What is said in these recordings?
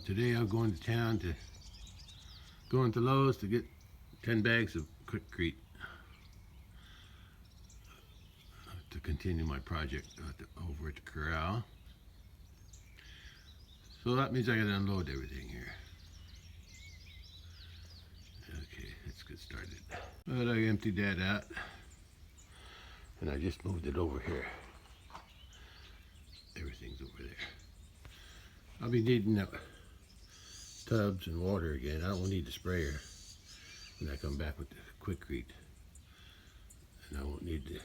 Today I'm going to town to go into Lowe's to get 10 bags of quikrete to continue my project over at the corral. So that means I gotta unload everything here. Okay, let's get started. But I emptied that out and I just moved it over here. Everything's over there. I'll be needing tubs and water again. I don't need the sprayer when I come back with the quikrete. And I won't need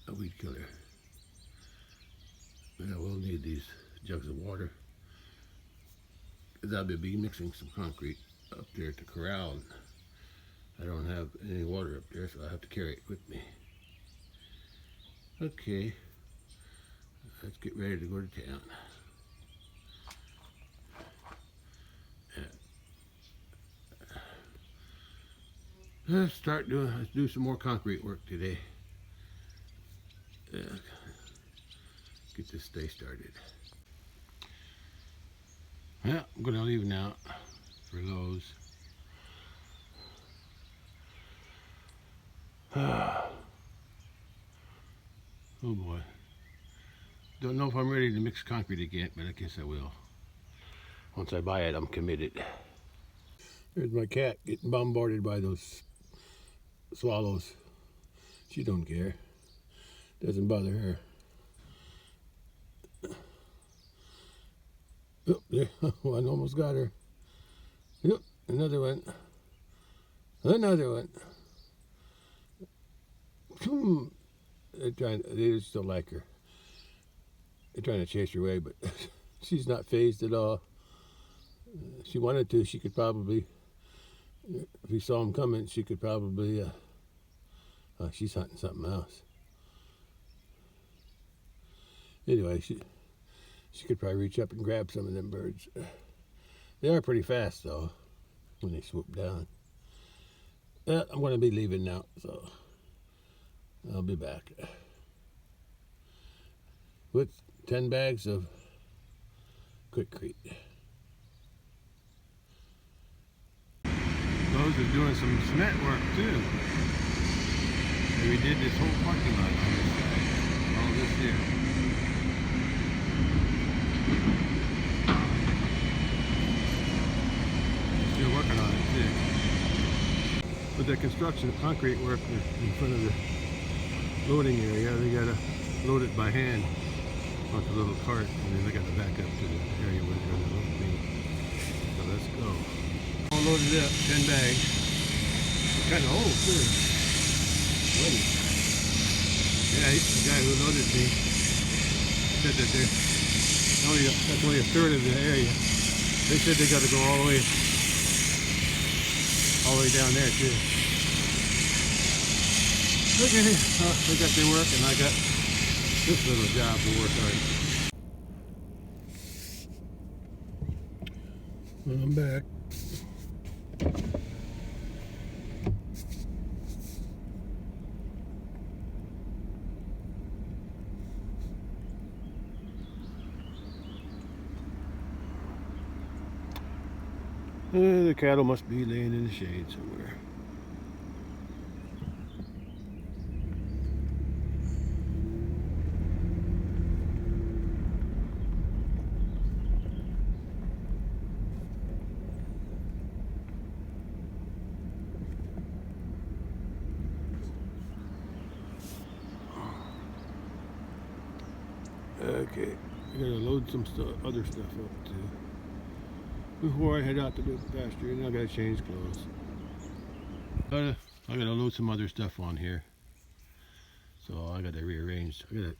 a weed killer. But I will need these jugs of water, because I'll be mixing some concrete up there at the corral. And I don't have any water up there, so I have to carry it with me. Okay, let's get ready to go to town. Let's do some more concrete work today. Get this day started. Yeah, I'm gonna leave now for Lowe's. Oh boy. Don't know if I'm ready to mix concrete again, but I guess I will. Once I buy it, I'm committed. There's my cat getting bombarded by those swallows. She don't care. Doesn't bother her. Oh, there, one almost got her. Yep, another one. Another one. They just don't like her. They're trying to chase her away, but she's not phased at all. If she wanted to, she could probably, if you saw them coming, she could probably, she's hunting something else. Anyway, she could probably reach up and grab some of them birds. They are pretty fast, though, when they swoop down. I'm going to be leaving now, so I'll be back with 10 bags of quikrete. Lowe's is doing some cement work too. We did this whole parking lot on this side, all this here. Still working on it too. With the construction of concrete work in front of the loading area, they gotta load it by hand onto a little cart, and then they gotta back up to the area where they're gonna load me. So let's go. All loaded up, 10 bags. They're kind of old too. Wait. Yeah, the guy who loaded me said that that's only a third of the area. They said they got to go all the way down there too. Look at it. They got their work, and I got this little job to work on. I'm back. The cattle must be laying in the shade somewhere. Okay, I gotta load some other stuff up too before I head out to the pasture, and I gotta change clothes. I gotta load some other stuff on here, so I gotta rearrange. I gotta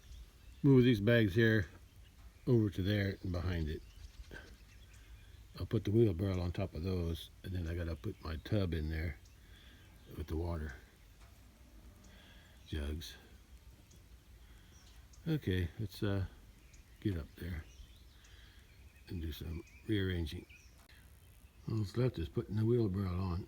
move these bags here over to there and behind it. I'll put the wheelbarrow on top of those, and then I gotta put my tub in there with the water jugs. Okay, let's get up there and do some rearranging. All that's left is putting the wheelbarrow on.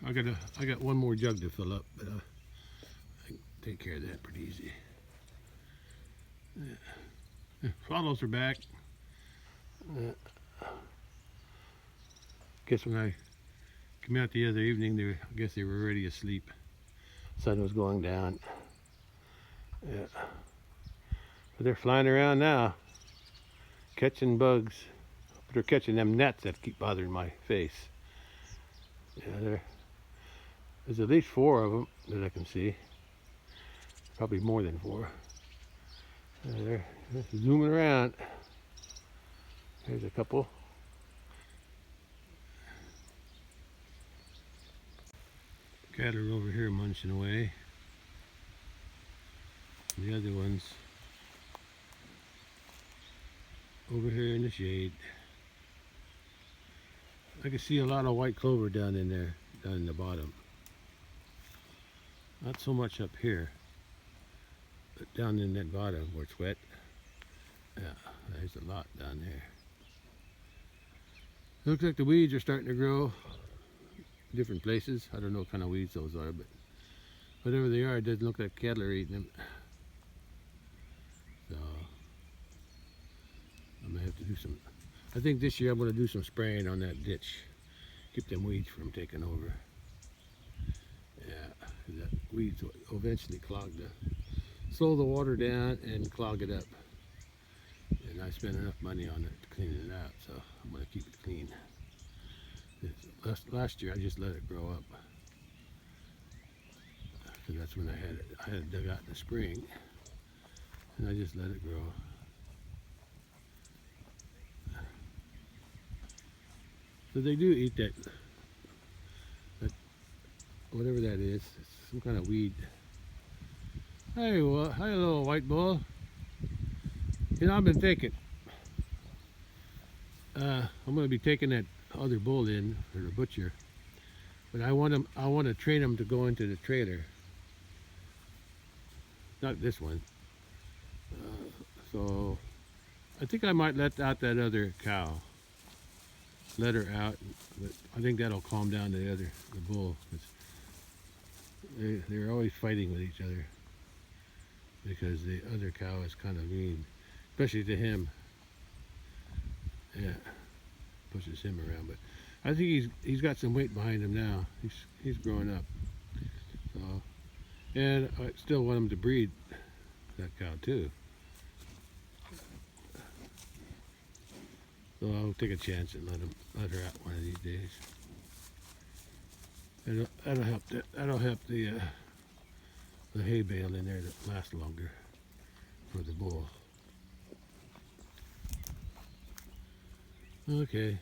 I got one more jug to fill up, but I can take care of that pretty easy. Swallows are back. Guess when I came out the other evening, I guess they were already asleep. Sun was going down. Yeah. But they're flying around now, catching bugs. They're catching them gnats that keep bothering my face. Yeah, there's at least 4 of them that I can see. Probably more than 4. They're zooming around. There's a couple. Cattle are over here munching away. The other ones over here in the shade. I can see a lot of white clover down in there, down in the bottom. Not so much up here, but down in that bottom where it's wet. Yeah, there's a lot down there. Looks like the weeds are starting to grow different places. I don't know what kind of weeds those are, but whatever they are, it doesn't look like cattle are eating them. So I'm gonna have to do some. I think this year I'm gonna do some spraying on that ditch, keep them weeds from taking over. Yeah, that weeds will eventually slow the water down and clog it up. And I spent enough money on it to clean it out, so I'm gonna keep it clean. Last year I just let it grow up, because that's when I had it dug out in the spring, and I just let it grow. So they do eat that whatever that is. It's some kind of weed. Hey, well, hi, little white bull. You know, I've been thinking, I'm going to be taking that other bull in for the butcher, but I want to train him to go into the trailer. Not this one. So I think I might let out that other cow. Let her out, but I think that'll calm down the bull, because they're always fighting with each other, because the other cow is kind of mean, especially to him. Yeah, pushes him around, but I think he's got some weight behind him now. He's growing up. So, and I still want him to breed that cow too. So I'll take a chance and let her out one of these days. That'll help the hay bale in there to last longer for the bull. Okay.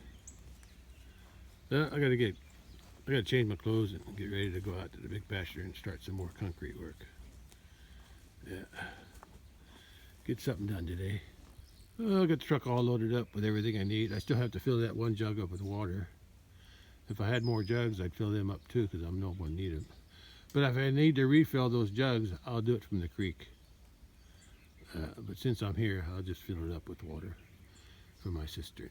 I gotta change my clothes and get ready to go out to the big pasture and start some more concrete work. Yeah. Get something done today. I got the truck all loaded up with everything I need. I still have to fill that one jug up with water. If I had more jugs, I'd fill them up too, because I know one need them. But if I need to refill those jugs, I'll do it from the creek. But since I'm here, I'll just fill it up with water from my cistern.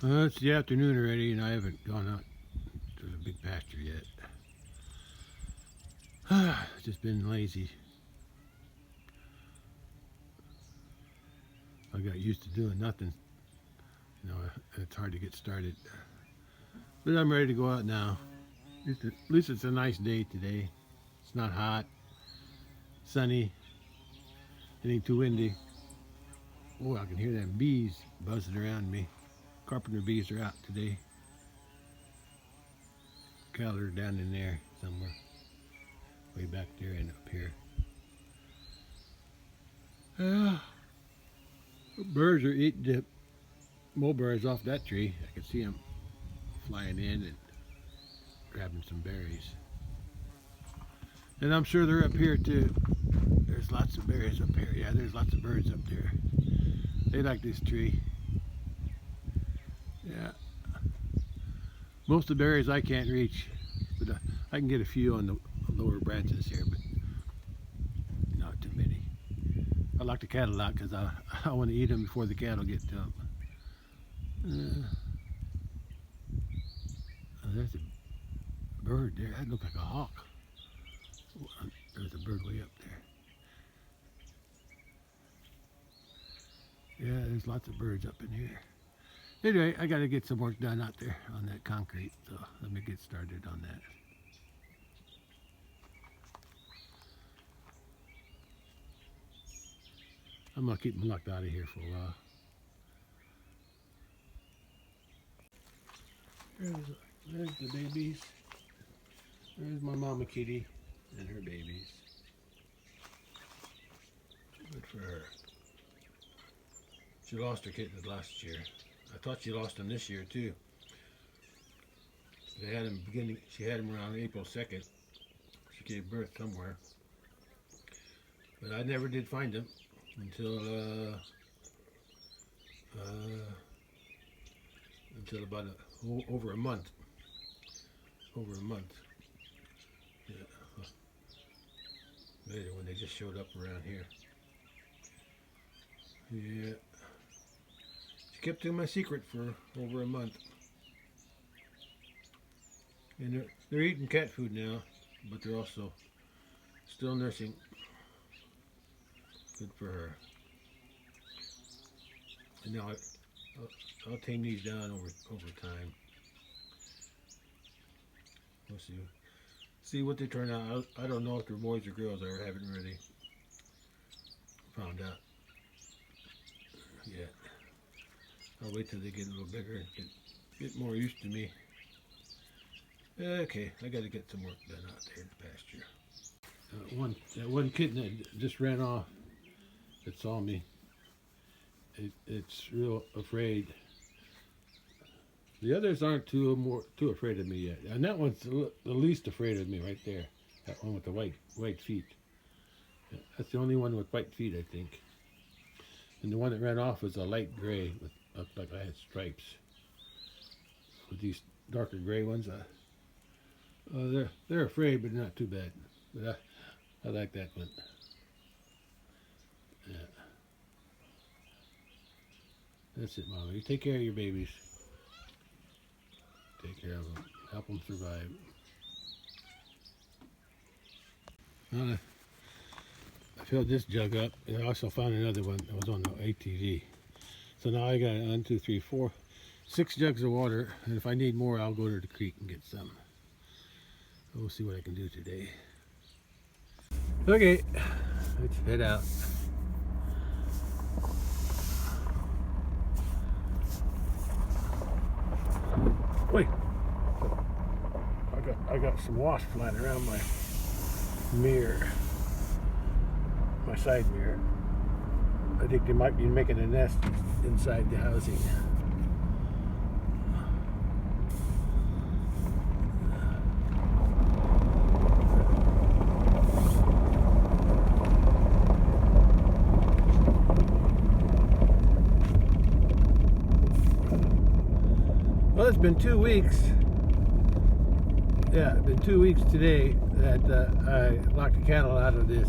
It's the afternoon already, and I haven't gone out to the big pasture yet. It's just been lazy. I got used to doing nothing. You know, it's hard to get started. But I'm ready to go out now. At least it's a nice day today. It's not hot, sunny, it ain't too windy. Oh, I can hear them bees buzzing around me. Carpenter bees are out today. Cattle are down in there somewhere. Way back there and up here. Birds are eating the mulberries off that tree. I can see them flying in and grabbing some berries. And I'm sure they're up here too. There's lots of berries up here. Yeah, there's lots of birds up there. They like this tree. Yeah. Most of the berries I can't reach, but I can get a few on the lower branches here. But too many. I lock the cattle out because I want to eat them before the cattle get to them. There's a bird there. That looks like a hawk. There's a bird way up there. Yeah, there's lots of birds up in here. Anyway, I got to get some work done out there on that concrete, so let me get started on that. I'm going to keep them locked out of here for a while. There's the babies. There's my mama kitty and her babies. Good for her. She lost her kittens last year. I thought she lost them this year too. They had them beginning. She had them around April 2nd. She gave birth somewhere, but I never did find them until about over a month. Over a month. Yeah. Later, when they just showed up around here. Yeah. She kept to my secret for over a month. And they're eating cat food now, but they're also still nursing. Good for her. And now I'll tame these down over time. We'll see what they turn out. I don't know if they're boys or girls. I haven't really found out yet. I'll wait till they get a little bigger and get more used to me. Okay, I got to get some work done out there in the pasture. That one kitten that just ran off, that saw me, it's real afraid. The others aren't too afraid of me yet, and that one's the least afraid of me right there. That one with the white feet. That's the only one with white feet, I think. And the one that ran off was a light gray with looked like I had stripes. With these darker gray ones, they're afraid, but not too bad. But I like that one. Yeah. That's it, Mama. You take care of your babies. Take care of them. Help them survive. I filled this jug up, and I also found another one that was on the ATV. So now I got 1, 2, 3, 4, 6 jugs of water, and if I need more, I'll go to the creek and get some. We'll see what I can do today. Okay, let's head out. Wait, I got some wasps flying around my mirror, my side mirror. I think they might be making a nest inside the housing. Well, it's been 2 weeks. Yeah, it's been 2 weeks today that I locked the cattle out of this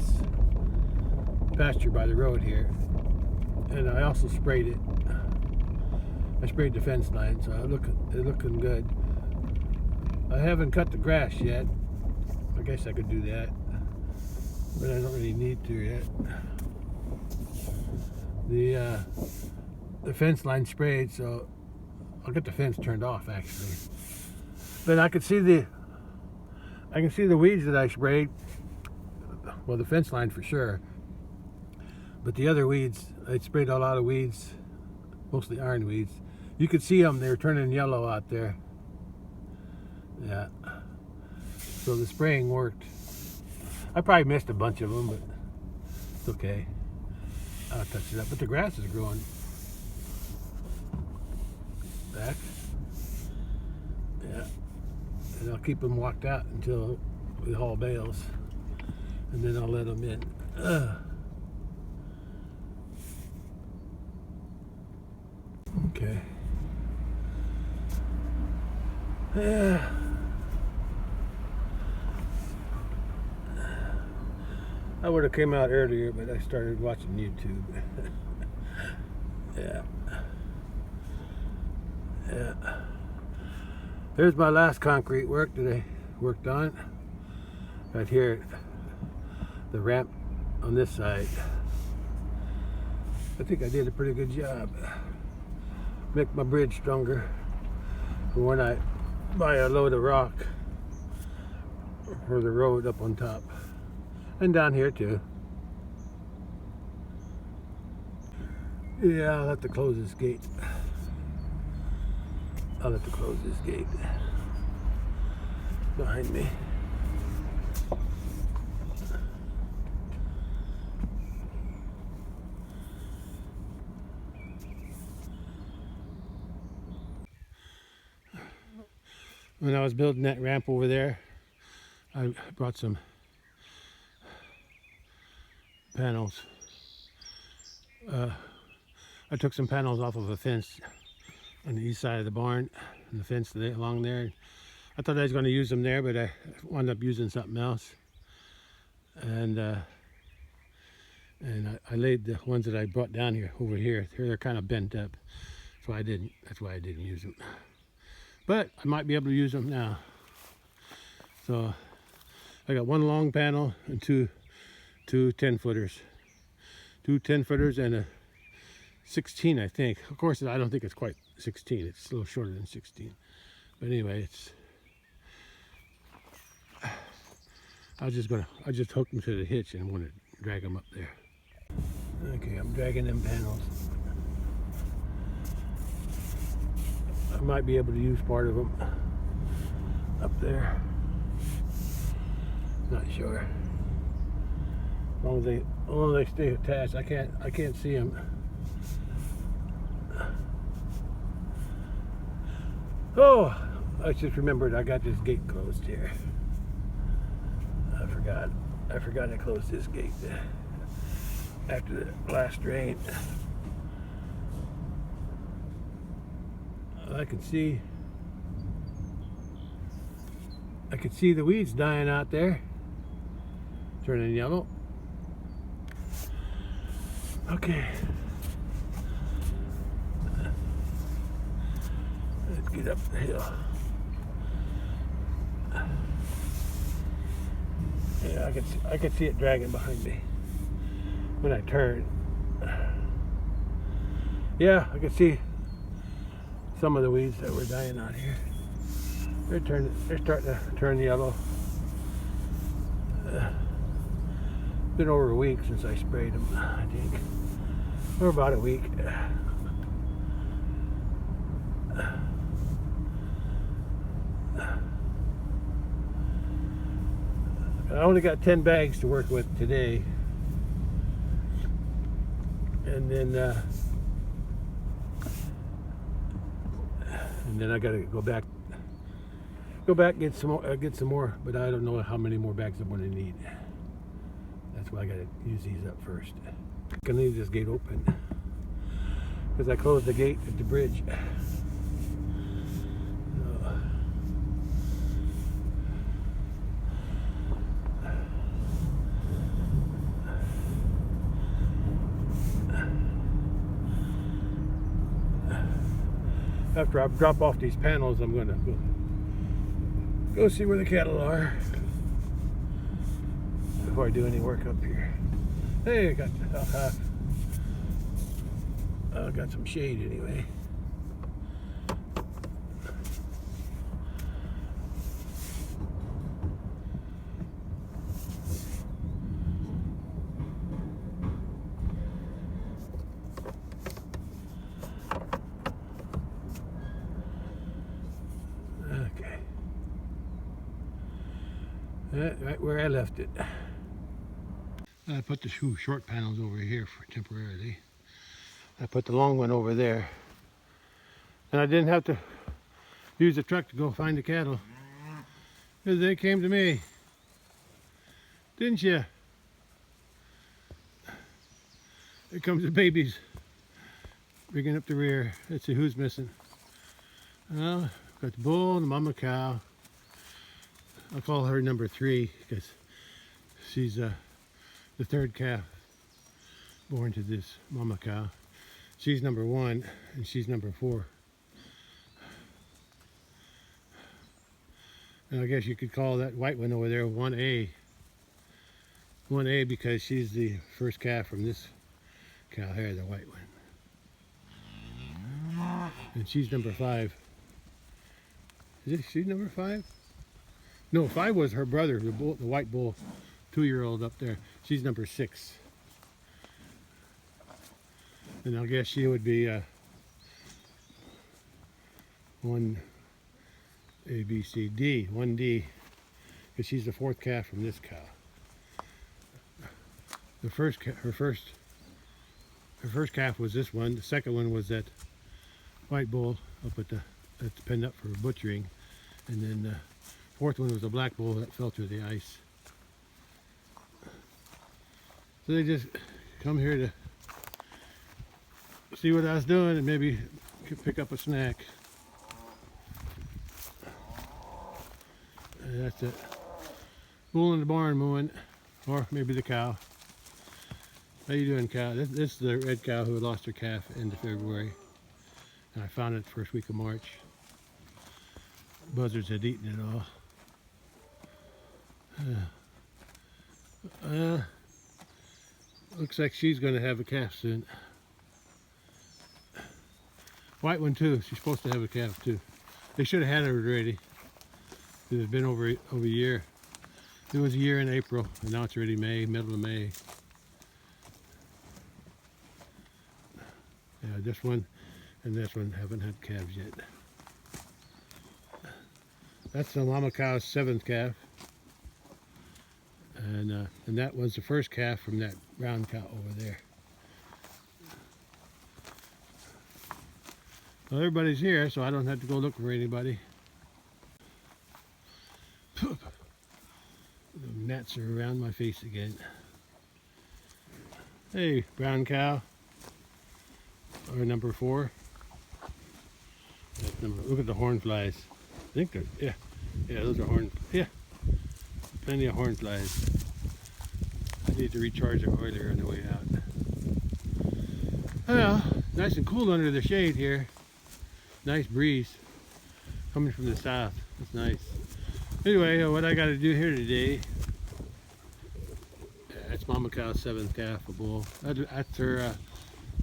pasture by the road here. And I also sprayed it. I sprayed the fence line, so it's looking good. I haven't cut the grass yet. I guess I could do that, but I don't really need to yet. The fence line sprayed, so I'll get the fence turned off actually. But I can see the weeds that I sprayed. Well, the fence line for sure. But the other weeds, I sprayed a lot of weeds, mostly iron weeds. You could see them, they were turning yellow out there. Yeah. So the spraying worked. I probably missed a bunch of them, but it's okay. I'll touch it up. But the grass is growing back. Yeah. And I'll keep them walked out until we haul bales. And then I'll let them in. Okay. Yeah. I would have came out earlier, but I started watching YouTube. Yeah. Yeah. There's my last concrete work that I worked on. Right here, the ramp on this side. I think I did a pretty good job. Make my bridge stronger for when I buy a load of rock for the road up on top. And down here too. Yeah, I'll have to close this gate. I'll have to close this gate behind me. When I was building that ramp over there, I brought some panels. I took some panels off of a fence on the east side of the barn, and the fence along there. I thought I was going to use them there, but I wound up using something else. And I laid the ones that I brought down here over here. They're kind of bent up, so that's why I didn't use them. But I might be able to use them now. So I got one long panel and two 10-footers. Two 10-footers and a 16, I think. Of course, I don't think it's quite 16. It's a little shorter than 16. But anyway, I just hooked them to the hitch and want to drag them up there. Okay, I'm dragging them panels. I might be able to use part of them up there. Not sure. As long as they stay attached, I can't see them. Oh, I just remembered I got this gate closed here. I forgot I closed this gate after the last rain. I could see the weeds dying out there, turning yellow. Okay, let's get up the hill. Yeah, I could see it dragging behind me when I turn. Yeah, I could see some of the weeds that were dying out here. They're starting to turn yellow. Been over a week since I sprayed them, I think. Or about a week. I only got 10 bags to work with today. And then I gotta go back get some more, but I don't know how many more bags I'm gonna need. That's why I gotta use these up first. I'm gonna leave this gate open because I closed the gate at the bridge. After I drop off these panels, I'm gonna go see where the cattle are before I do any work up here. Hey, I got some shade anyway. Right where I left it. I put the two short panels over here temporarily. I put the long one over there. And I didn't have to use the truck to go find the cattle, because they came to me. Didn't you? Here comes the babies bringing up the rear. Let's see who's missing. Well, got the bull and the mama cow. I'll call her number 3 because she's the third calf born to this mama cow. She's number 1 and she's number 4. And I guess you could call that white one over there 1A. 1A because she's the first calf from this cow here, the white one. And she's number 5. Is she number 5? No, 5 was her brother, the white bull, 2-year-old up there. She's number 6. And I guess she would be 1 A, B, C, D, 1D, because she's the 4th calf from this cow. Her first calf was this one. The second one was that white bull up at that's penned up for butchering, and then the 4th one was a black bull that fell through the ice. So they just come here to see what I was doing and maybe pick up a snack. And that's it. Bull in the barn mooing, or maybe the cow. How you doing, cow? This is the red cow who lost her calf end of February. And I found it first week of March. Buzzards had eaten it all. Looks like she's going to have a calf soon. White one too. She's supposed to have a calf too. They should have had her already. It had been over a year. It was a year in April, and now it's already May, middle of May. Yeah, this one and this one haven't had calves yet. That's the mama cow's 7th calf, and that was the first calf from that brown cow over there. Well, everybody's here, so I don't have to go look for anybody. The gnats are around my face again. Hey, brown cow. Or number 4. Look at the horn flies. I think they're, yeah, those are plenty of horn flies. I need to recharge the oiler on the way out. Well, nice and cool under the shade here. Nice breeze coming from the south. It's nice. Anyway, what I got to do here today, that's mama cow's 7th calf, a bull. That's her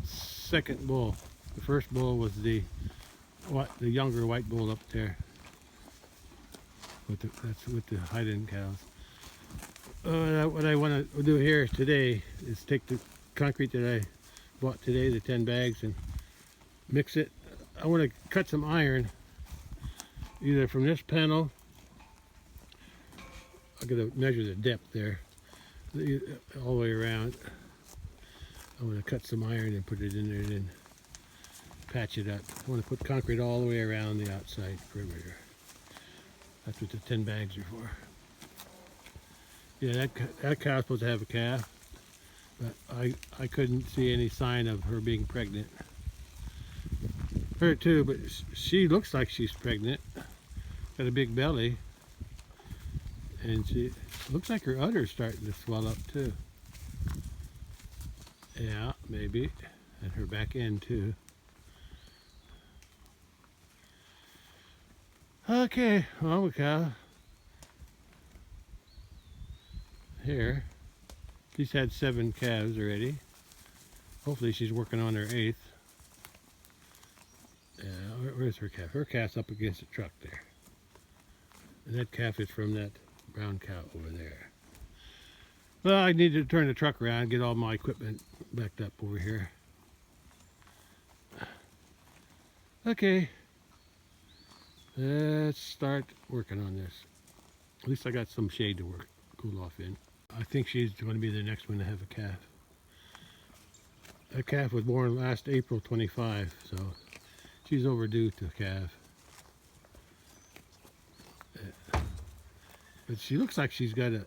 2nd bull. The first bull was the younger white bull up there. That's with the hide-in cows. What I want to do here today is take the concrete that I bought today, the 10 bags, and mix it. I want to cut some iron, either from this panel. I'm going to measure the depth there, all the way around. I want to cut some iron and put it in there and then patch it up. I want to put concrete all the way around the outside perimeter. That's what the 10 bags are for. Yeah, that cow's supposed to have a calf, but I couldn't see any sign of her being pregnant. Her too, but she looks like she's pregnant. Got a big belly, and she looks like her udder's starting to swell up too. Yeah, maybe, and her back end too. Okay, mama cow. Here, she's had 7 calves already. Hopefully she's working on her 8th. Yeah, where's her calf? Her calf's up against the truck there. And that calf is from that brown cow over there. Well, I need to turn the truck around, get all my equipment backed up over here. Okay, let's start working on this. At least I got some shade to cool off in. I think she's going to be the next one to have a calf. That calf was born last April 25, so she's overdue to calf. But she looks like she's got a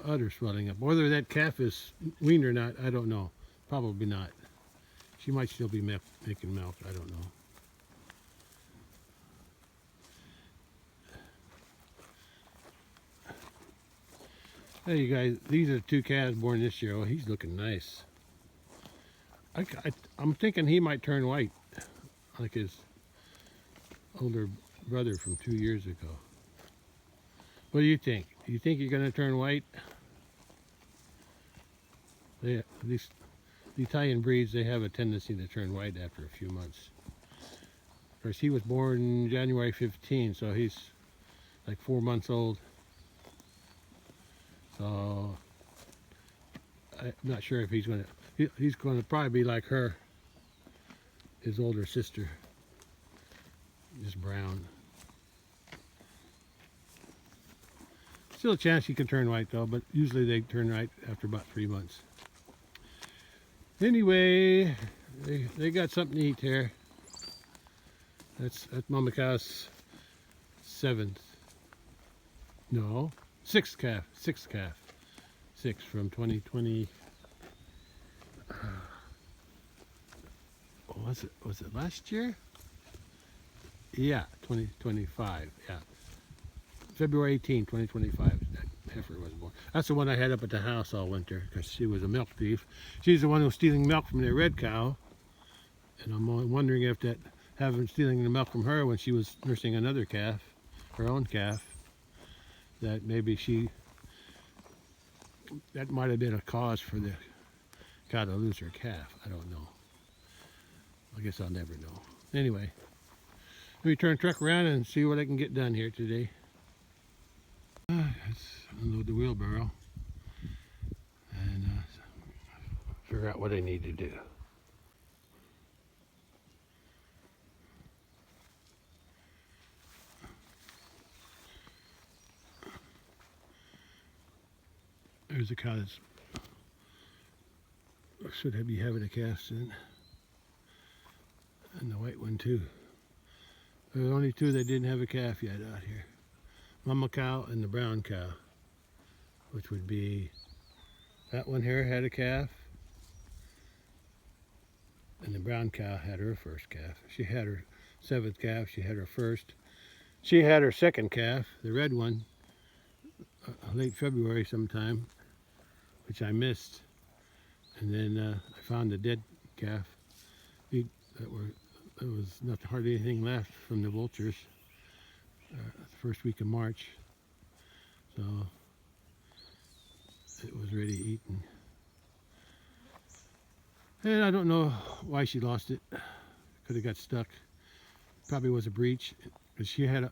udder swelling up. Whether that calf is weaned or not, I don't know. Probably not. She might still be making milk. I don't know. Hey, you guys, these are two calves born this year. Oh, he's looking nice. I'm thinking he might turn white, like his older brother from 2 years ago. What do you think? Do you think you're going to turn white? These Italian breeds, they have a tendency to turn white after a few months. Of course, he was born January 15, so he's like 4 months old. So I'm not sure if he's going to. He's going to probably be like her, his older sister, just brown. Still a chance he can turn white though, but usually they turn white after about 3 months. Anyway, they got something to eat here. That's Mama Cow's 7th. No, 6th calf. 6th calf. 6 from 2020. Was it last year? Yeah, 2025. Yeah. February 18, 2025, that heifer was born. That's the one I had up at the house all winter because she was a milk thief. She's the one who was stealing milk from the red cow. And I'm wondering if stealing the milk from her when she was nursing another calf, her own calf, that maybe that might have been a cause for the cow to lose her calf. I don't know. I guess I'll never know. Anyway, let me turn the truck around and see what I can get done here today. Let's unload the wheelbarrow and figure out what I need to do. There's a cow that should be having a calf soon, and the white one too. There are only two that didn't have a calf yet out here. Mama cow and the brown cow, which would be that one here had a calf, and the brown cow had her first calf. She had her 7th calf, she had her first. She had her 2nd calf, the red one, late February sometime, which I missed. And then I found the dead calf. There was not hardly anything left from the vultures. The first week of March, so it was ready eaten. And I don't know why she lost it. Could have got stuck. Probably was a breach. But she had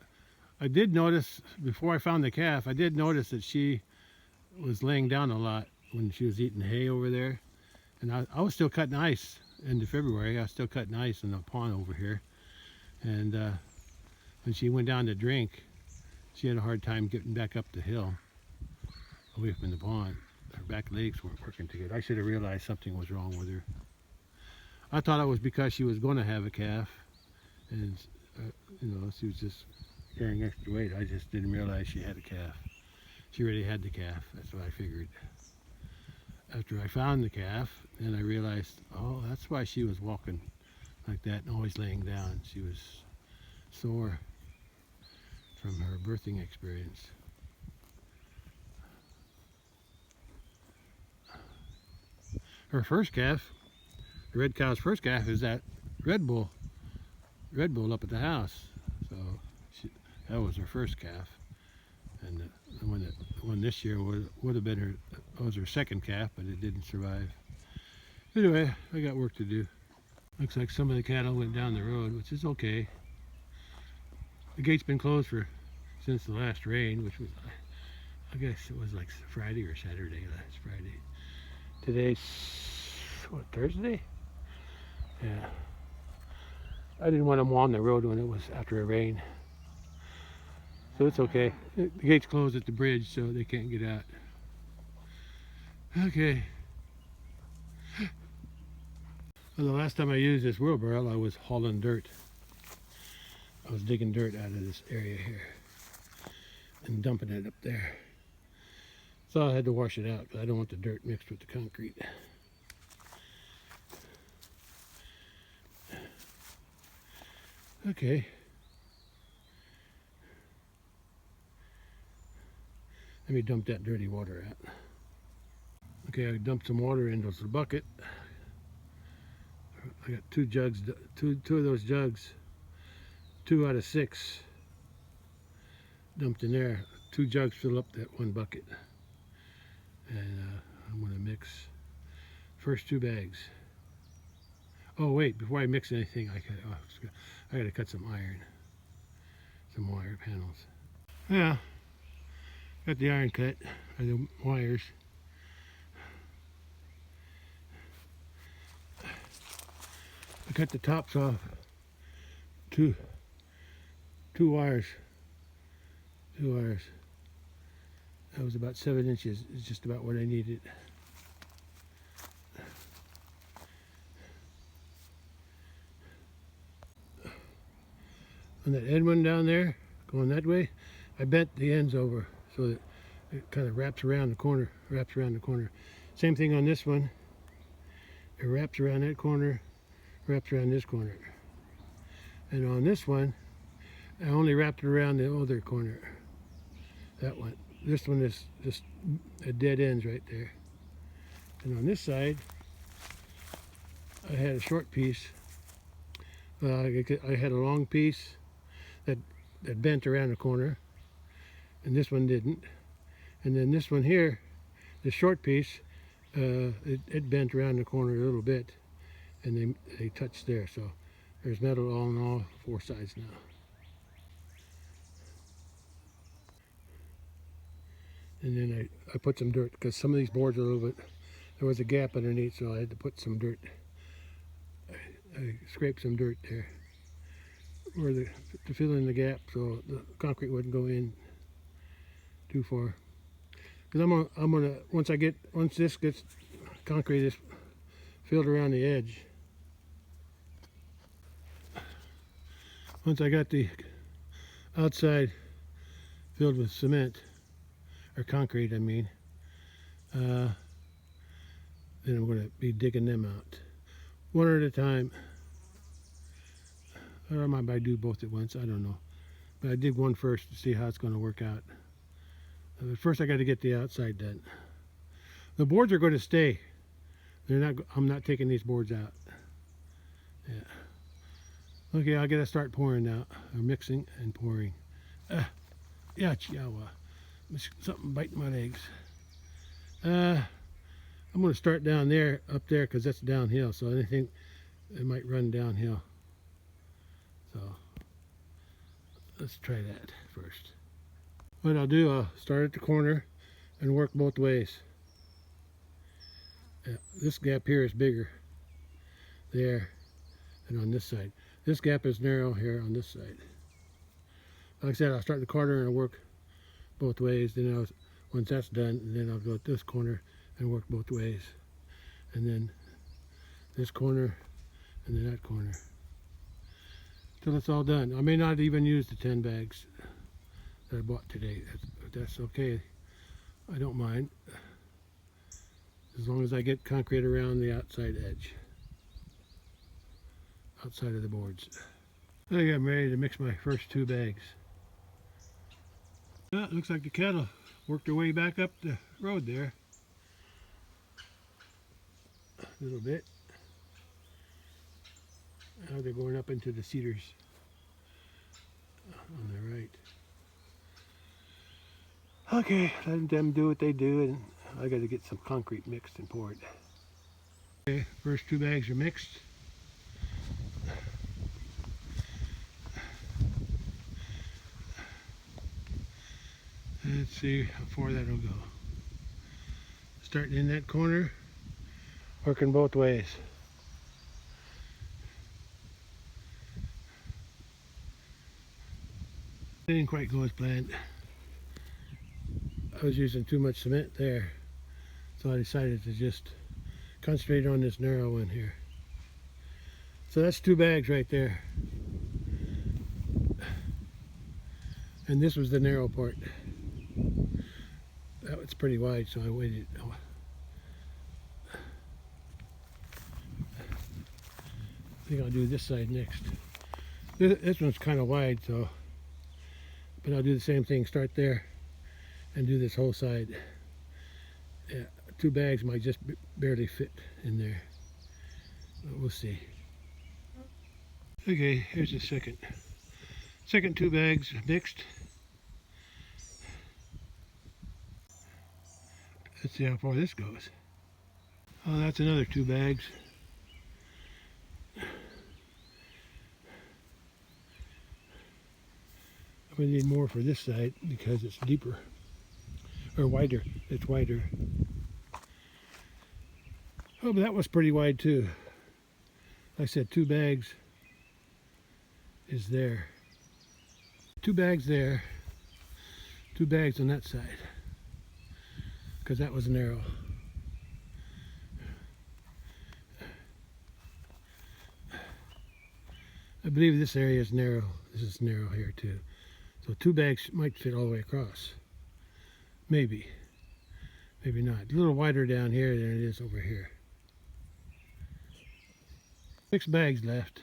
I did notice before I found the calf. I did notice that she was laying down a lot when she was eating hay over there. And I was still cutting ice into February. I was still cutting ice in the pond over here. And when she went down to drink, she had a hard time getting back up the hill away from the pond. Her back legs weren't working together. I should have realized something was wrong with her. I thought it was because she was going to have a calf, and she was just carrying extra weight. I just didn't realize she had a calf. She already had the calf. That's what I figured. After I found the calf, then I realized, oh, that's why she was walking like that and always laying down. She was sore from her birthing experience. Her first calf, the red cow's first calf, is that Red Bull up at the house. So that was her first calf, and the one this year would have been her 2nd calf, but it didn't survive. Anyway, I got work to do. Looks like some of the cattle went down the road, which is okay. The gate's been closed since the last rain, which was, I guess it was like Friday or Saturday, last Friday. Today's, what, Thursday? Yeah. I didn't want them on the road when it was after a rain. So it's okay. The gate's closed at the bridge, so they can't get out. Okay. Well, the last time I used this wheelbarrow, I was hauling dirt. I was digging dirt out of this area here and dumping it up there. So I had to wash it out because I don't want the dirt mixed with the concrete. Okay. Let me dump that dirty water out. Okay, I dumped some water into the bucket. I got two jugs, two of those jugs, 2 out of 6 dumped in there. 2 jugs fill up that one bucket. And I'm gonna mix first 2 bags. Oh wait, before I mix anything, I gotta cut some iron, some wire panels. Yeah, got the iron cut, or the wires. I cut the tops off. Two wires. 2 wires. That was about 7 inches. It's just about what I needed. On that end one down there, going that way, I bent the ends over so that it kind of wraps around the corner, Same thing on this one. It wraps around that corner, wraps around this corner. And on this one, I only wrapped it around the other corner. That one. This one is just a dead ends right there. And on this side, I had a short piece. I had a long piece that bent around the corner, and this one didn't. And then this one here, the short piece, it bent around the corner a little bit, and they touched there. So there's metal all in all 4 sides now. And then I put some dirt, because some of these boards are a little bit, there was a gap underneath, so I had to put some dirt. I scraped some dirt there to fill in the gap so the concrete wouldn't go in too far. Because I'm gonna once this gets concrete is filled around the edge. Once I got the outside filled with cement, or concrete I mean, then I'm going to be digging them out one at a time. Or I might do both at once, I don't know. But I dig one first to see how it's going to work out. First I got to get the outside done. The boards are going to stay. I'm not taking these boards out. Yeah. Okay, I got to start pouring now. I'm mixing and pouring. Yeah, chihuahua. Something biting my legs. I'm going to start down there, up there, because that's downhill. So anything, it might run downhill. So let's try that first. What I'll do, I'll start at the corner and work both ways. This gap here is bigger there than on this side. This gap is narrow here on this side. Like I said, I'll start the corner and I'll work both ways. Then once that's done, then I'll go at this corner and work both ways. And then this corner and then that corner. Till it's all done. I may not even use the 10 bags that I bought today. That's okay. I don't mind. As long as I get concrete around the outside edge. Outside of the boards. I think I'm ready to mix my first 2 bags. Well, it looks like the cattle worked their way back up the road there. A little bit. Now they're going up into the cedars on the right. Okay, let them do what they do, and I got to get some concrete mixed and poured. Okay, first 2 bags are mixed. Let's see how far that'll go. Starting in that corner, working both ways. It didn't quite go as planned. I was using too much cement there, so I decided to just concentrate on this narrow one here. So that's 2 bags right there. And this was the narrow part. That was pretty wide, so I waited. I think I'll do this side next. This one's kind of wide, so, but I'll do the same thing. Start there and do this whole side. Yeah, 2 bags might just barely fit in there, but we'll see. Okay, here's the second 2 bags mixed. Let's see how far this goes. Oh, that's another 2 bags. I'm going to need more for this side because it's deeper, or wider. It's wider. Oh, but that was pretty wide too. Like I said, 2 bags is there. 2 bags there, 2 bags on that side, because that was narrow. I believe this area is narrow. This is narrow here too. So 2 bags might fit all the way across. Maybe. Maybe not. A little wider down here than it is over here. 6 bags left.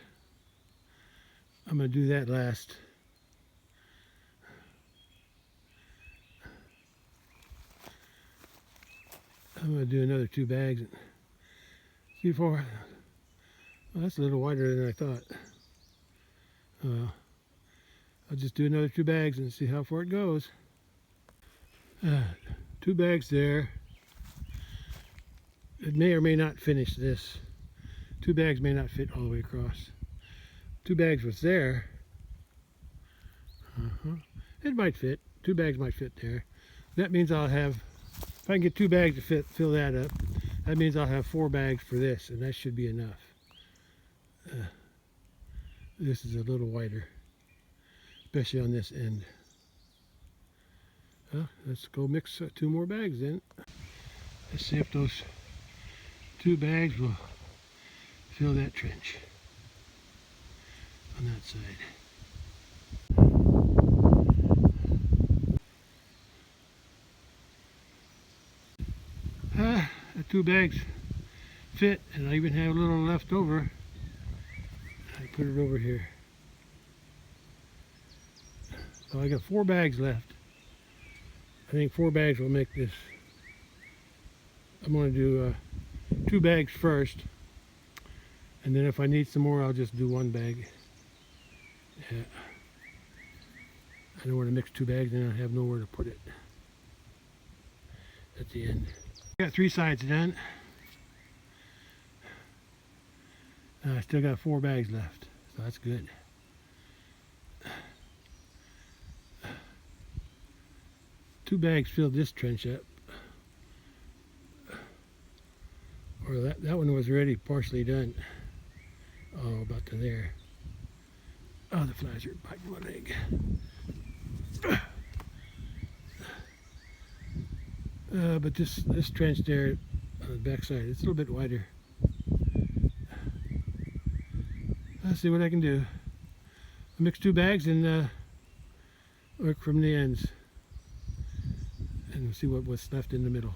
I'm going to do that last. I'm going to do another 2 bags. Well, that's a little wider than I thought. I'll just do another 2 bags and see how far it goes. 2 bags there. It may or may not finish this. 2 bags may not fit all the way across. 2 bags was there. It might fit. 2 bags might fit there. That means I'll have, if I can get 2 bags to fill that up, that means I'll have 4 bags for this, and that should be enough. This is a little wider, especially on this end. Let's go mix 2 more bags then. Let's see if those 2 bags will fill that trench on that side. The 2 bags fit, and I even have a little left over. I put it over here. So I got 4 bags left. I think 4 bags will make this. I'm going to do 2 bags first, and then if I need some more, I'll just do 1 bag. Yeah. I don't want to mix 2 bags and I have nowhere to put it at the end. I got 3 sides done. I still got 4 bags left, so that's good. Two bags filled this trench up. Or that one was already partially done. Oh, about to there. Oh, the flies are biting my leg. But this trench there on the back side, it's a little bit wider. Let's see what I can do. I'll mix 2 bags and work from the ends. And we'll see what's left in the middle.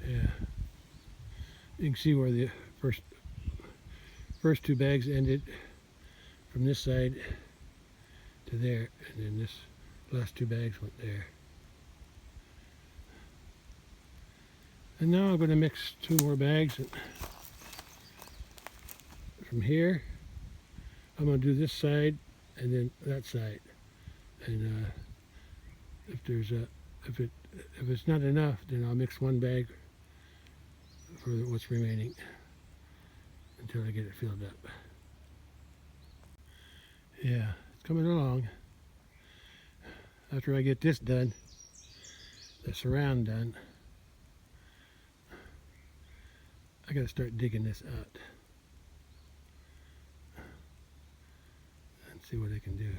Yeah. You can see where the first 2 bags ended from this side to there, and then this last 2 bags went there. And now I'm going to mix 2 more bags. And from here, I'm going to do this side and then that side. And if it's not enough, then I'll mix 1 bag for what's remaining until I get it filled up. Yeah, it's coming along. After I get this done, the surround done, I gotta start digging this out and see what I can do.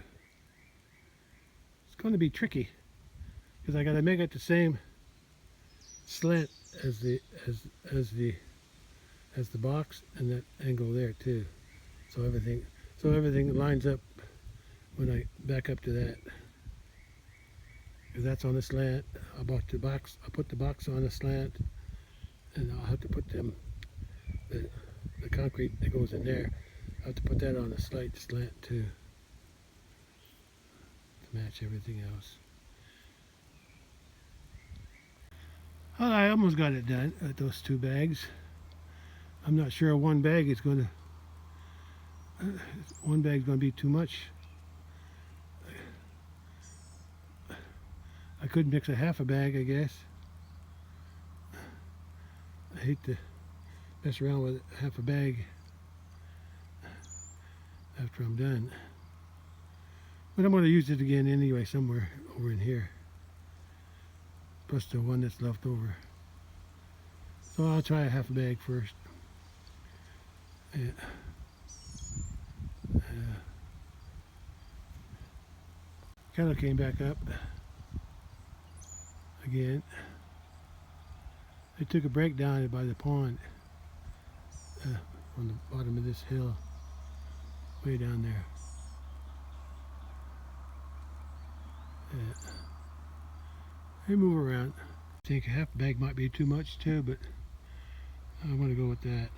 It's going to be tricky because I gotta make it the same slant as the box and that angle there too. So everything lines up when I back up to that. If that's on the slant, I'll put the box on the slant, and I'll have to put the concrete that goes in there, I'll have to put that on a slight slant too. to match everything else. Well, I almost got it done at those 2 bags. I'm not sure one bag's going to be too much. I could mix a half a bag, I guess. I hate to mess around with half a bag after I'm done. But I'm going to use it again anyway somewhere over in here. Plus the one that's left over. So I'll try a half a bag first. Yeah. Cattle came back up again. They took a break down by the pond on the bottom of this hill, way down there. Yeah. They move around. I think a half bag might be too much too, but I'm going to go with that.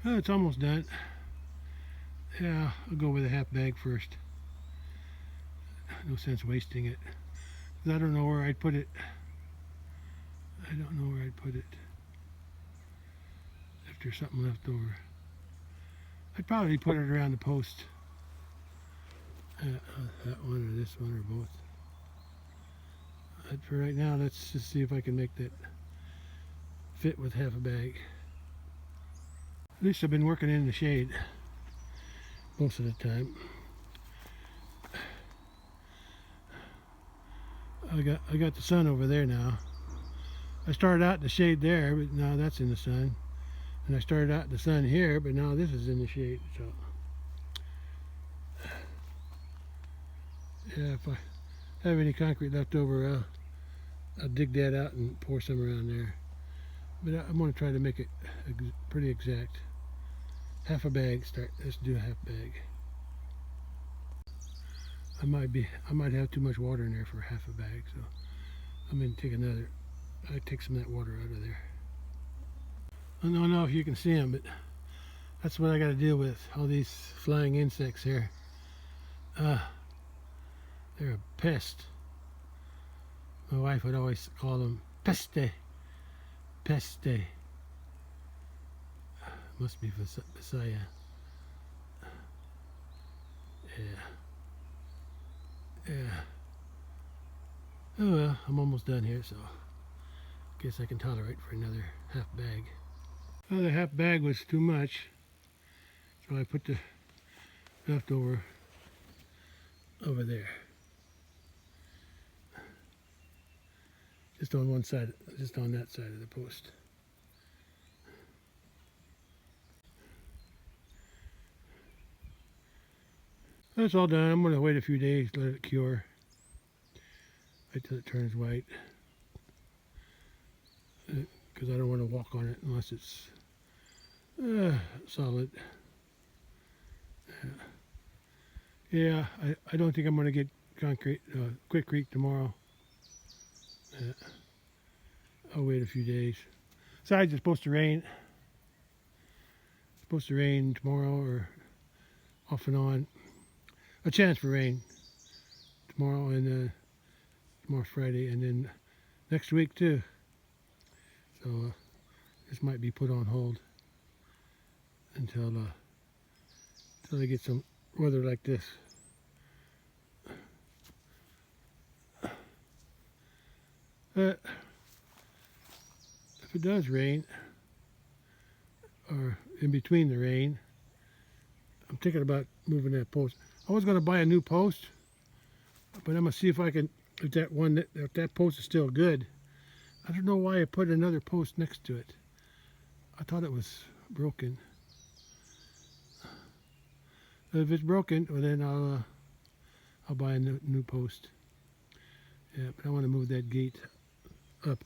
Oh, it's almost done. Yeah, I'll go with a half bag first. No sense wasting it. I don't know where I'd put it. I don't know where I'd put it. If there's something left over. I'd probably put it around the post. That one or this one or both. But for right now, let's just see if I can make that fit with half a bag. At least I've been working in the shade most of the time. I got the sun over there now. I started out in the shade there, but now that's in the sun. And I started out in the sun here, but now this is in the shade. So yeah, if I have any concrete left over, I'll dig that out and pour some around there. But I'm going to try to make it pretty exact. Half a bag. Let's do a half bag. I might have too much water in there for half a bag, so I'm going to take another. I take some of that water out of there. I don't know if you can see them, but that's what I got to deal with. All these flying insects here. They're a pest. My wife would always call them peste. Peste. Must be Messiah. Yeah. Yeah. Oh well, I'm almost done here, so guess I can tolerate for another half bag. Well, the half bag was too much, so I put the leftover over there. Just on one side, just on that side of the post. That's all done. I'm going to wait a few days, let it cure. Wait till it turns white. Because I don't want to walk on it unless it's solid. Yeah, I don't think I'm going to get concrete, quikrete tomorrow. I'll wait a few days. Besides, it's supposed to rain. It's supposed to rain tomorrow or off and on. A chance for rain tomorrow and tomorrow's Friday, and then next week too. So this might be put on hold until they get some weather like this. If it does rain, or in between the rain, I'm thinking about moving that post. I was going to buy a new post, but I'm going to see if I can, if that post is still good. I don't know why I put another post next to it. I thought it was broken. If it's broken, well then I'll buy a new post. Yeah, but I want to move that gate up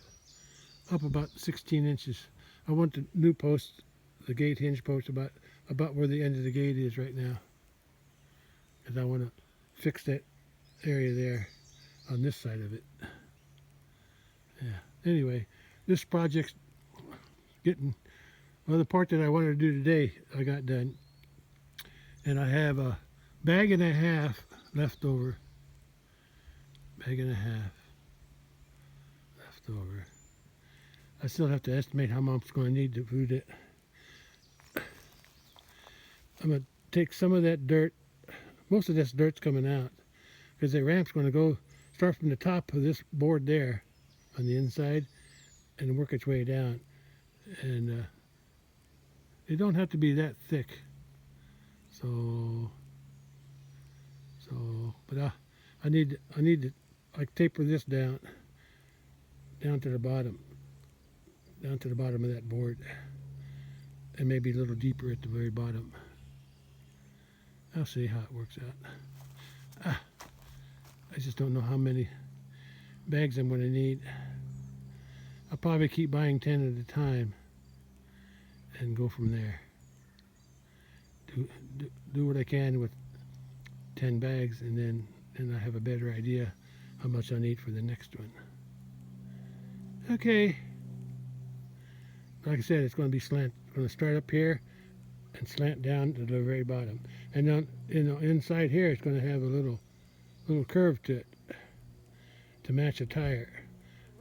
about 16 inches. I want the new post, the gate hinge post, about where the end of the gate is right now. Because I want to fix that area there on this side of it. Yeah. Anyway, this project's getting, well, the part that I wanted to do today, I got done. And I have bag and a half left over. Bag and a half left over. I still have to estimate how much I'm going to need to food it. I'm going to take some of that dirt. Most of this dirt's coming out because the ramp's going to go start from the top of this board there on the inside and work its way down. And they don't have to be that thick. But I need to like taper this down to the bottom of that board, and maybe a little deeper at the very bottom. I'll see how it works out. I just don't know how many bags I'm going to need. I'll probably keep buying 10 at a time and go from there. Do what I can with 10 bags, and then I have a better idea how much I need for the next one. Okay. Like I said, it's going to be slant. It's going to start up here and slant down to the very bottom. And then, inside here, it's going to have a little curve to it to match a tire.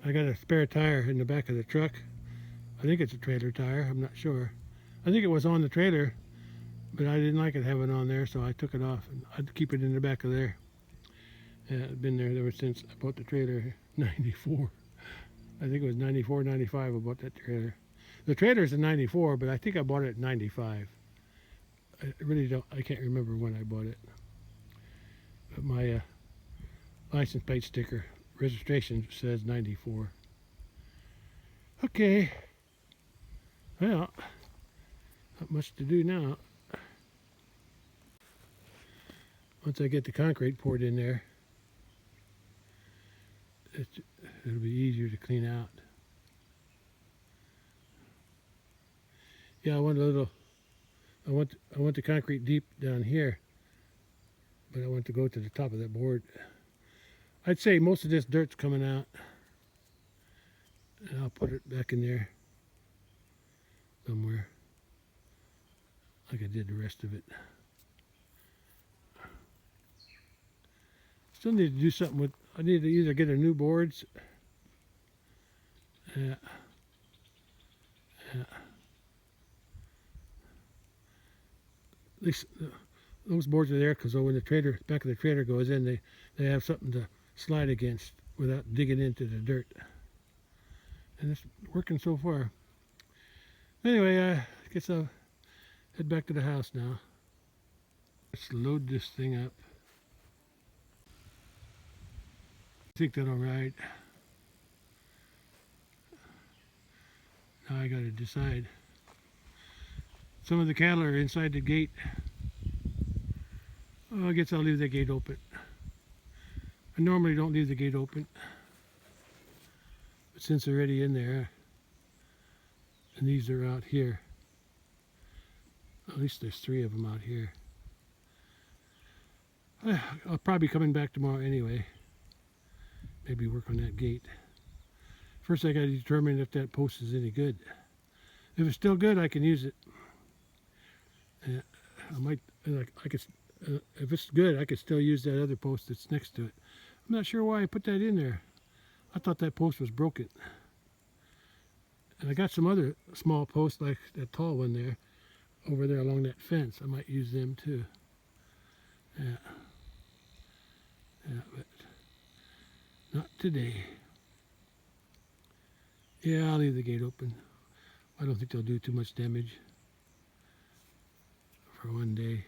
I got a spare tire in the back of the truck. I think it's a trailer tire. I'm not sure. I think it was on the trailer, but I didn't like it having on there, so I took it off. And I'd keep it in the back of there. Yeah, it's been there ever since I bought the trailer, 94. I think it was 94, 95 I bought that trailer. The trailer's a 94, but I think I bought it at 95. I really don't, I can't remember when I bought it. But my license plate sticker, registration says 94. Okay. Well, not much to do now. Once I get the concrete poured in there, it'll be easier to clean out. Yeah, I want the concrete deep down here, but I want to go to the top of that board. I'd say most of this dirt's coming out, and I'll put it back in there somewhere, like I did the rest of it. Still need to do something with. I need to either get a new boards. Yeah. At least those boards are there because when the back of the trailer goes in, they have something to slide against without digging into the dirt. And it's working so far. Anyway, I guess I'll head back to the house now. Let's load this thing up. I think that's all right. Now I got to decide. Some of the cattle are inside the gate. Oh, I guess I'll leave the gate open. I normally don't leave the gate open, but since they're already in there, and these are out here, at least there's 3 of them out here. I'll probably be coming back tomorrow anyway. Maybe work on that gate. First I got to determine if that post is any good. If it's still good, I can use it. I might, I could, if it's good, I could still use that other post that's next to it. I'm not sure why I put that in there. I thought that post was broken. And I got some other small posts like that tall one there, over there along that fence. I might use them too. Yeah, but not today. Yeah, I'll leave the gate open. I don't think they'll do too much damage for one day.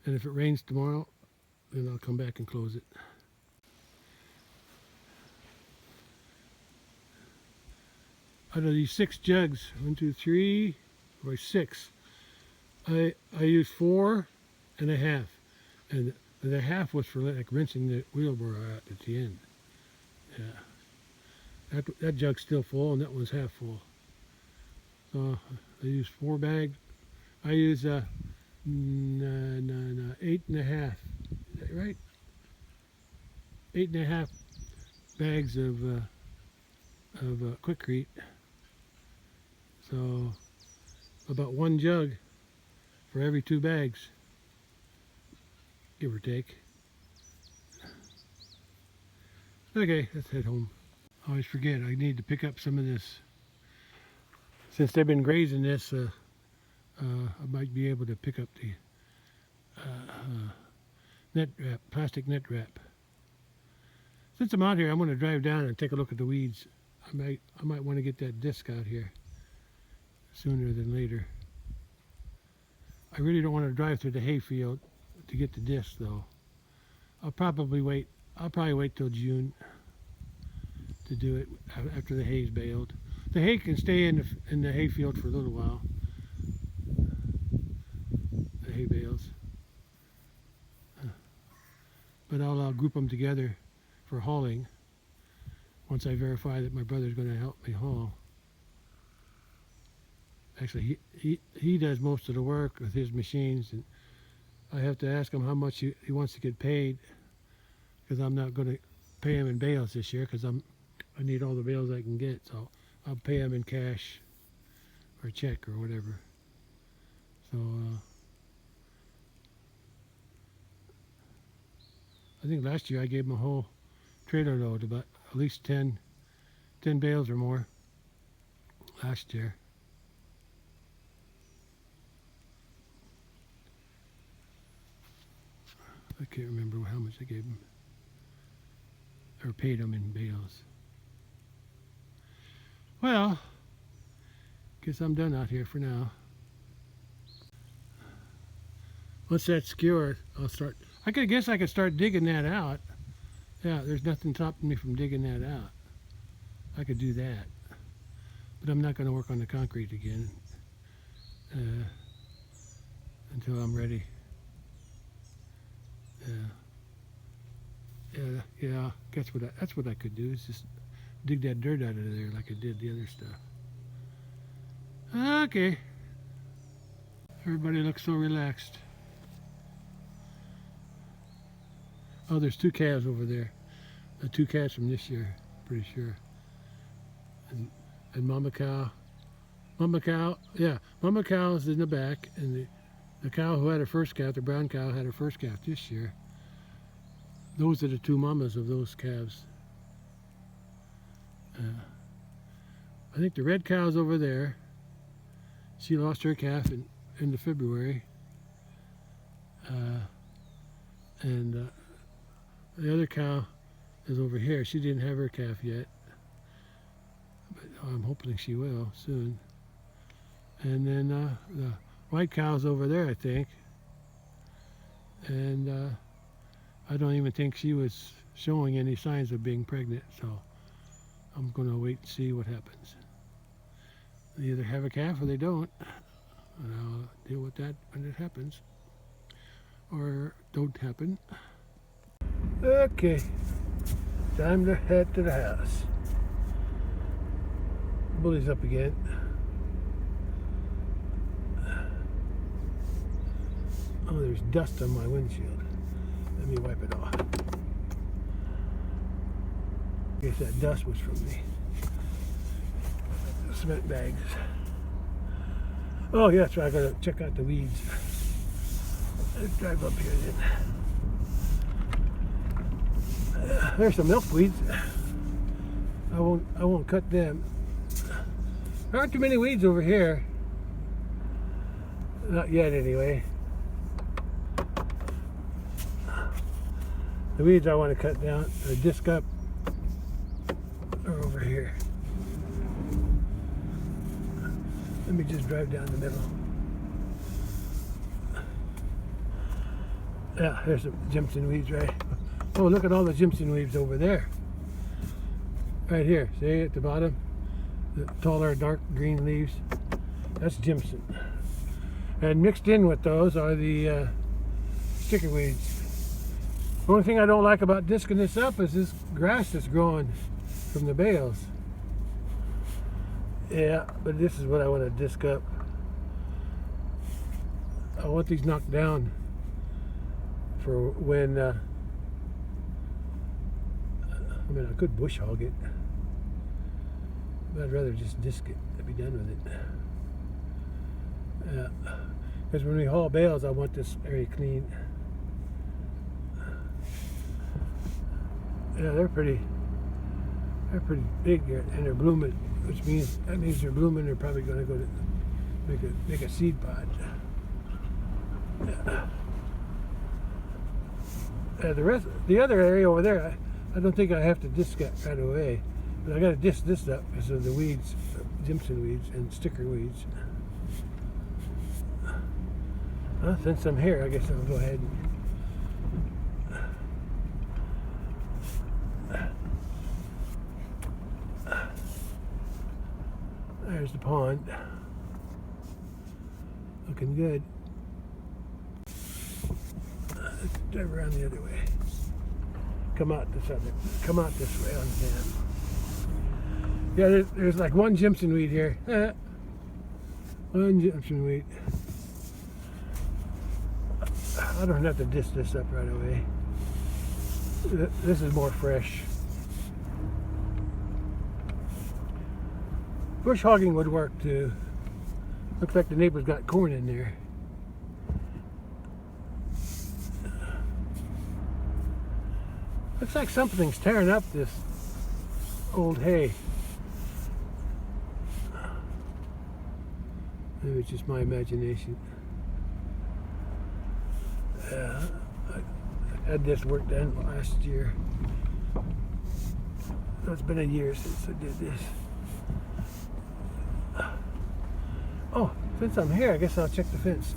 And if it rains tomorrow, then I'll come back and close it. Out of these 6 jugs, 1, 2, 3, or 6, I used 4 and a half. And the half was for like rinsing the wheelbarrow out at the end. Yeah. That jug's still full and that one's half full. So I use 4 bags. I use 8 and a half. Is that right? 8 and a half bags of quikrete. So about 1 jug for every 2 bags. give or take. Okay, let's head home. I always forget, I need to pick up some of this. Since they've been grazing this, I might be able to pick up the net wrap, plastic net wrap. Since I'm out here, I'm going to drive down and take a look at the weeds. I might want to get that disc out here sooner than later. I really don't want to drive through the hayfield to get the disc though. I'll probably wait till June to do it after the hay's baled. The hay can stay in the hayfield for a little while. The hay bales. But I'll group them together for hauling once I verify that my brother's going to help me haul. Actually, he does most of the work with his machines, and I have to ask him how much he wants to get paid, because I'm not going to pay him in bales this year, because I need all the bales I can get, so I'll pay him in cash or check or whatever. So I think last year I gave him a whole trailer load, about at least 10 bales or more last year. I can't remember how much I gave him or paid him in bales. Well, guess I'm done out here for now. Once that's skewered, I'll start. I guess I could start digging that out. Yeah, there's nothing stopping me from digging that out. I could do that, but I'm not going to work on the concrete again until I'm ready. Yeah. That's what I could do, is just dig that dirt out of there like I did the other stuff. Okay. Everybody looks so relaxed. Oh, there's 2 calves over there. The 2 calves from this year, pretty sure. And mama cow. Mama cow is in the back, and the cow who had her first calf, the brown cow, had her first calf this year. Those are the 2 mamas of those calves. I think the red cow's over there. She lost her calf in February. And the other cow is over here. She didn't have her calf yet, but I'm hoping she will soon. And then the white cow's over there, I think. And I don't even think she was showing any signs of being pregnant, so I'm going to wait and see what happens. They either have a calf or they don't, and I'll deal with that when it happens, or don't happen. Okay, time to head to the house. Bully's up again. Oh, there's dust on my windshield. Let me wipe it off. I guess that dust was from the cement bags. Oh, yeah, so I gotta check out the weeds. Let's drive up here then. There's some milkweeds. I won't cut them. There aren't too many weeds over here. Not yet, anyway. The weeds I want to cut down or disc up are over here. Let me just drive down the middle. Yeah, there's some Jimson weeds, right? Oh, look at all the Jimson weeds over there. Right here, see at the bottom? The taller dark green leaves. That's Jimson. And mixed in with those are the sticker weeds. The only thing I don't like about disking this up is this grass that's growing from the bales. Yeah, but this is what I want to disc up. I want these knocked down for when, I mean, I could bush hog it, but I'd rather just disc it and be done with it. Yeah, because when we haul bales, I want this very clean. Yeah, they're pretty big here, and they're blooming, which means they're blooming. They're probably going to go to make a seed pod. Yeah. The other area over there, I don't think I have to disc that right away, but I got to disc this up because of the weeds, Jimson weeds and sticker weeds. Well, since I'm here, I guess I'll go ahead and there's the pond. Looking good. Let's drive around the other way. Come out this way on the dam. Yeah, there's like one Jimson weed here. One Jimson weed. I don't have to disc this up right away. This is more fresh. Bush hogging would work too. Looks like the neighbor's got corn in there. Looks like something's tearing up this old hay. Maybe it's just my imagination. I had this work done last year. So it's been a year since I did this. Oh, since I'm here, I guess I'll check the fence.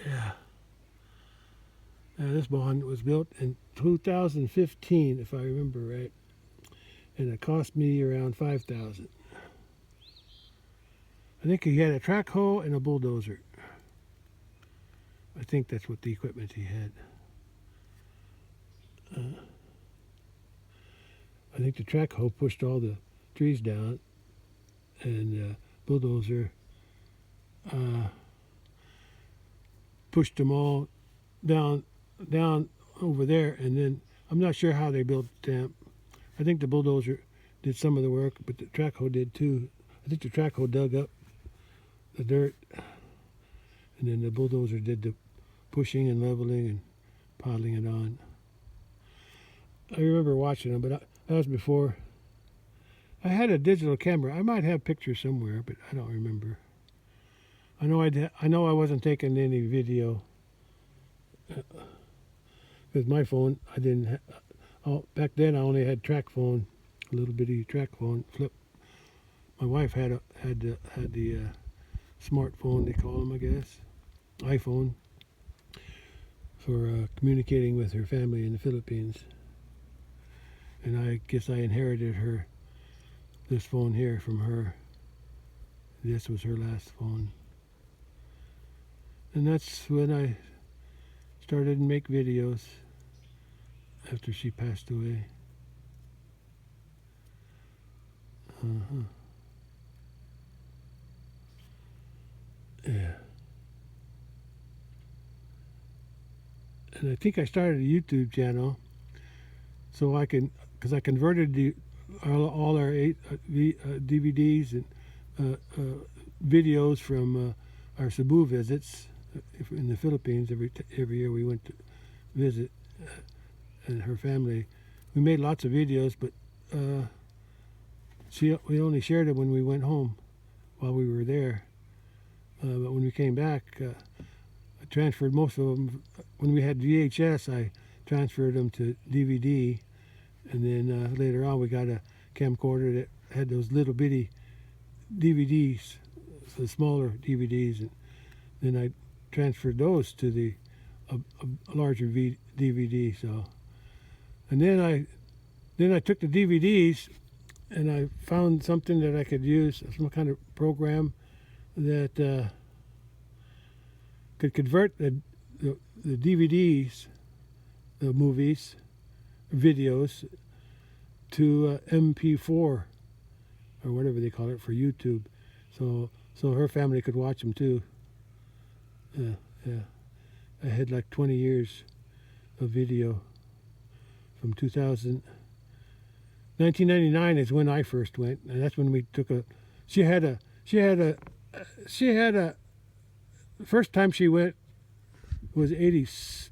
Yeah. Now this barn was built in 2015, if I remember right. And it cost me around $5,000. I think he had a track hoe and a bulldozer. I think that's what the equipment he had. I think the track hoe pushed all the trees down, and bulldozer pushed them all down over there. And then I'm not sure how they built the dam. I think the bulldozer did some of the work, but the track hoe did too. I think the track hoe dug up the dirt, and then the bulldozer did the pushing and leveling and piling it on. I remember watching them, but that was before. I had a digital camera. I might have pictures somewhere, but I don't remember. I know I wasn't taking any video with my phone. I didn't. Back then, I only had track phone, a little bitty track phone flip. My wife had the smartphone, they call them, I guess, iPhone, for communicating with her family in the Philippines. And I guess I inherited this phone here from her. This was her last phone. And that's when I started to make videos after she passed away. Yeah. And I think I started a YouTube channel so I can, because I converted all our DVDs and videos from our Cebu visits in the Philippines. Every year we went to visit and her family. We made lots of videos, but we only shared them when we went home while we were there. But when we came back, I transferred most of them. When we had VHS, I transferred them to DVD. And then later on, we got a camcorder that had those little bitty DVDs, the smaller DVDs. And then I transferred those to the a larger DVD. So, and then I took the DVDs and I found something that I could use, some kind of program that could convert the DVDs, the movies, videos, to MP4 or whatever they call it for YouTube, so her family could watch them too. Yeah. I had like 20 years a video from 1999 is when I first went, and that's when we took a. She had a. The first time she went was 80. Is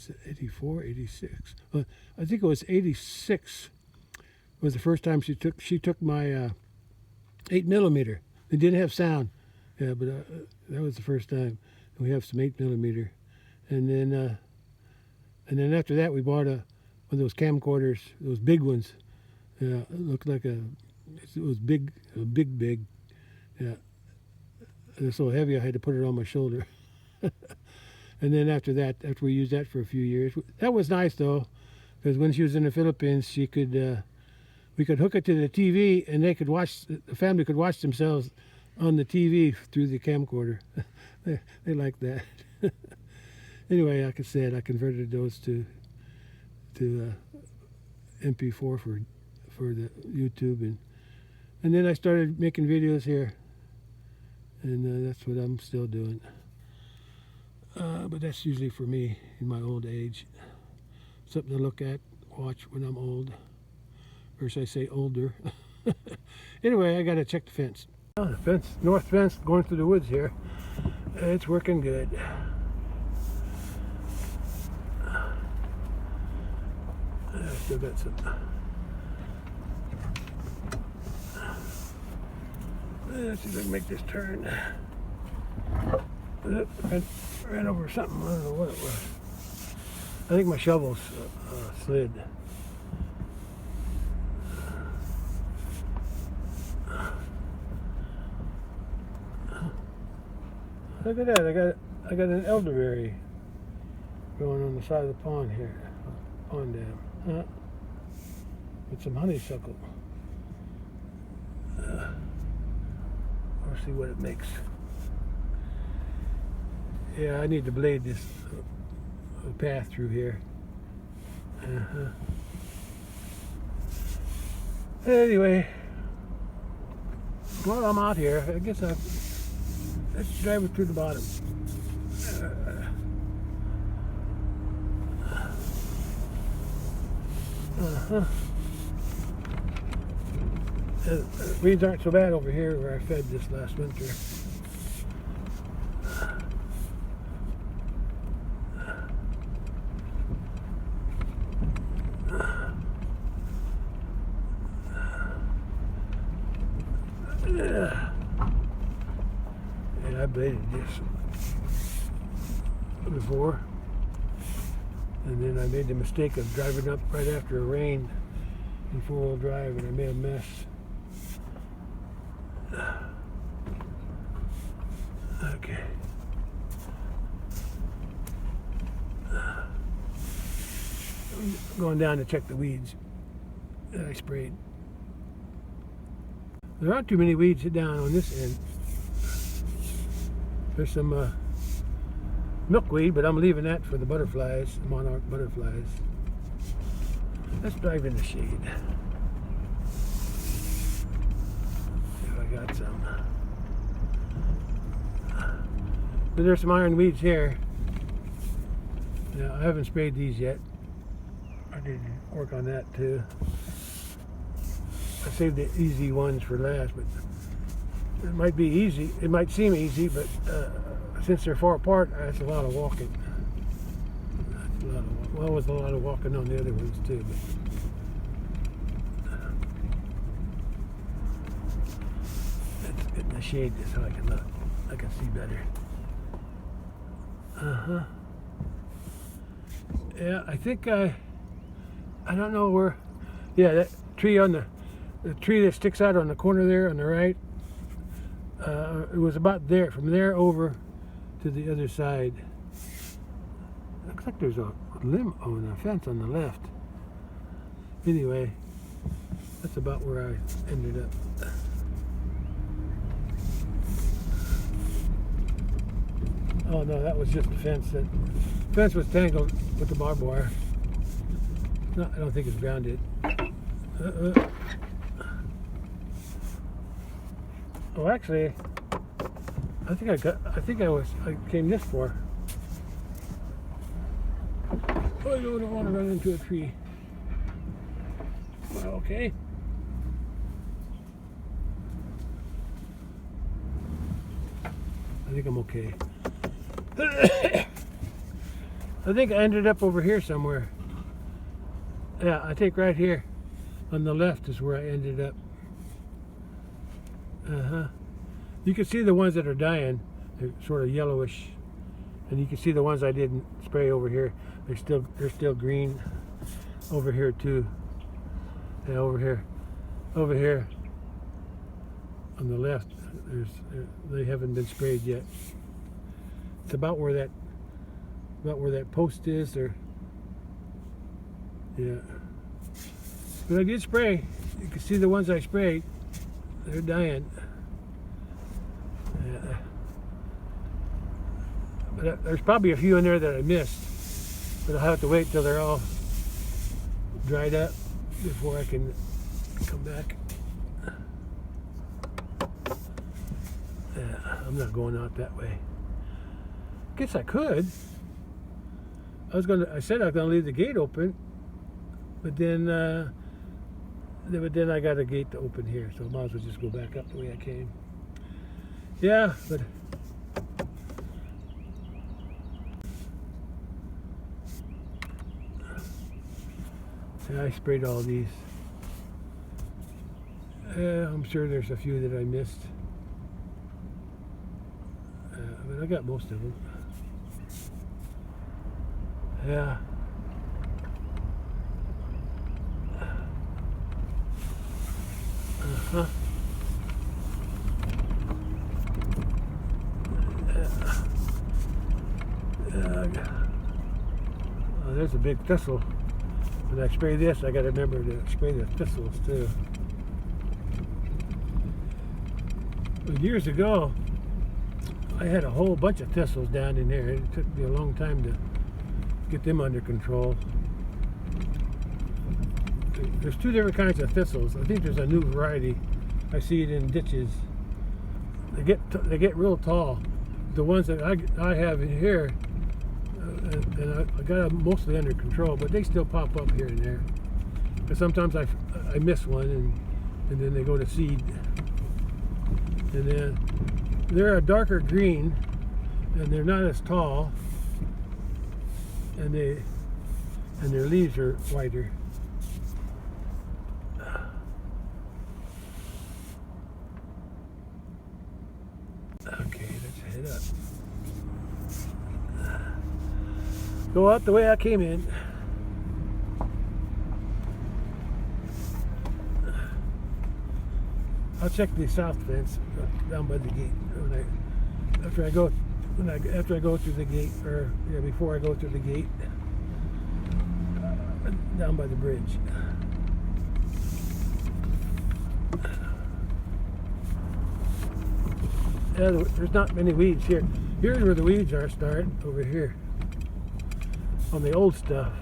it 84, 86? I think it was 86. Was the first time she took my 8mm. It didn't have sound, yeah, but that was the first time. We have some 8mm, and then after that we bought one of those camcorders, those big ones. Yeah, it looked like it was big, big. Yeah, it was so heavy I had to put it on my shoulder. And then after we used that for a few years, that was nice though, because when she was in the Philippines, we could hook it to the TV, and the family could watch themselves on the TV through the camcorder. they liked that. Anyway, like I said, I converted those to MP4 for the YouTube, and then I started making videos here, and that's what I'm still doing. But that's usually for me in my old age. Something to look at, watch when I'm old. Or should I say older? Anyway, I got to check the fence. The fence, north fence going through the woods here. It's working good. I still got some. Let's see if I can make this turn. Ran over something. I don't know what it was. I think my shovel's slid. Look at that! I got an elderberry growing on the side of the pond here, pond dam, with some honeysuckle. We'll see what it makes. Yeah, I need to blade this path through here. Anyway, while I'm out here, I guess let's drive it through the bottom. Weeds aren't so bad over here where I fed this last winter. And I bladed this before, and then I made the mistake of driving up right after a rain in four-wheel drive, and I made a mess. Okay. I'm going down to check the weeds that I sprayed. There aren't too many weeds down on this end. There's some milkweed, but I'm leaving that for the butterflies, the monarch butterflies. Let's drive in the shade. See if I got some. But there's some iron weeds here. Now, I haven't sprayed these yet. I need to work on that too. I saved the easy ones for last, but it might be easy. It might seem easy, but since they're far apart, that's a lot of walking. Well, it was a lot of walking on the other ones too. But let's get in the shade so I can look. I can see better. Yeah, I think I don't know where. Yeah, that tree on the tree that sticks out on the corner there on the right. It was about there, from there over to the other side. Looks like there's a limb on a fence on the left. Anyway, that's about where I ended up. Oh no, that was just the fence. The fence was tangled with the barbed wire. No, I don't think it's grounded. Oh, actually, I came this far. Oh, I don't want to run into a tree. Okay. I think I'm okay. I think I ended up over here somewhere. Yeah, I think right here on the left is where I ended up. You can see the ones that are dying. They're sort of yellowish. And you can see the ones I didn't spray over here. They're still green over here too. Yeah, over here on the left, they haven't been sprayed yet. It's about where that post is, or yeah. But I did spray. You can see the ones I sprayed. They're dying. Yeah. But there's probably a few in there that I missed. But I'll have to wait till they're all dried up before I can come back. Yeah, I'm not going out that way. Guess I could. I said I was gonna leave the gate open, but then I got a gate to open here, so I might as well just go back up the way I came. Yeah, but yeah, I sprayed all these. I'm sure there's a few that I missed. But I got most of them. Yeah. Oh, there's a big thistle. When I spray this, I got to remember to spray the thistles too. But years ago, I had a whole bunch of thistles down in there. It took me a long time to get them under control. There's two different kinds of thistles. I think there's a new variety. I see it in ditches. They get real tall. The ones that I have in here, and I got them mostly under control, but they still pop up here and there. Because sometimes I miss one, and then they go to seed. And then they're a darker green, and they're not as tall, and their leaves are whiter. Okay, let's head up. Go out the way I came in. I'll check the south fence down by the gate after I go through the gate, or yeah, before I go through the gate, down by the bridge. Yeah, there's not many weeds here. Here's where the weeds are starting, over here on the old stuff.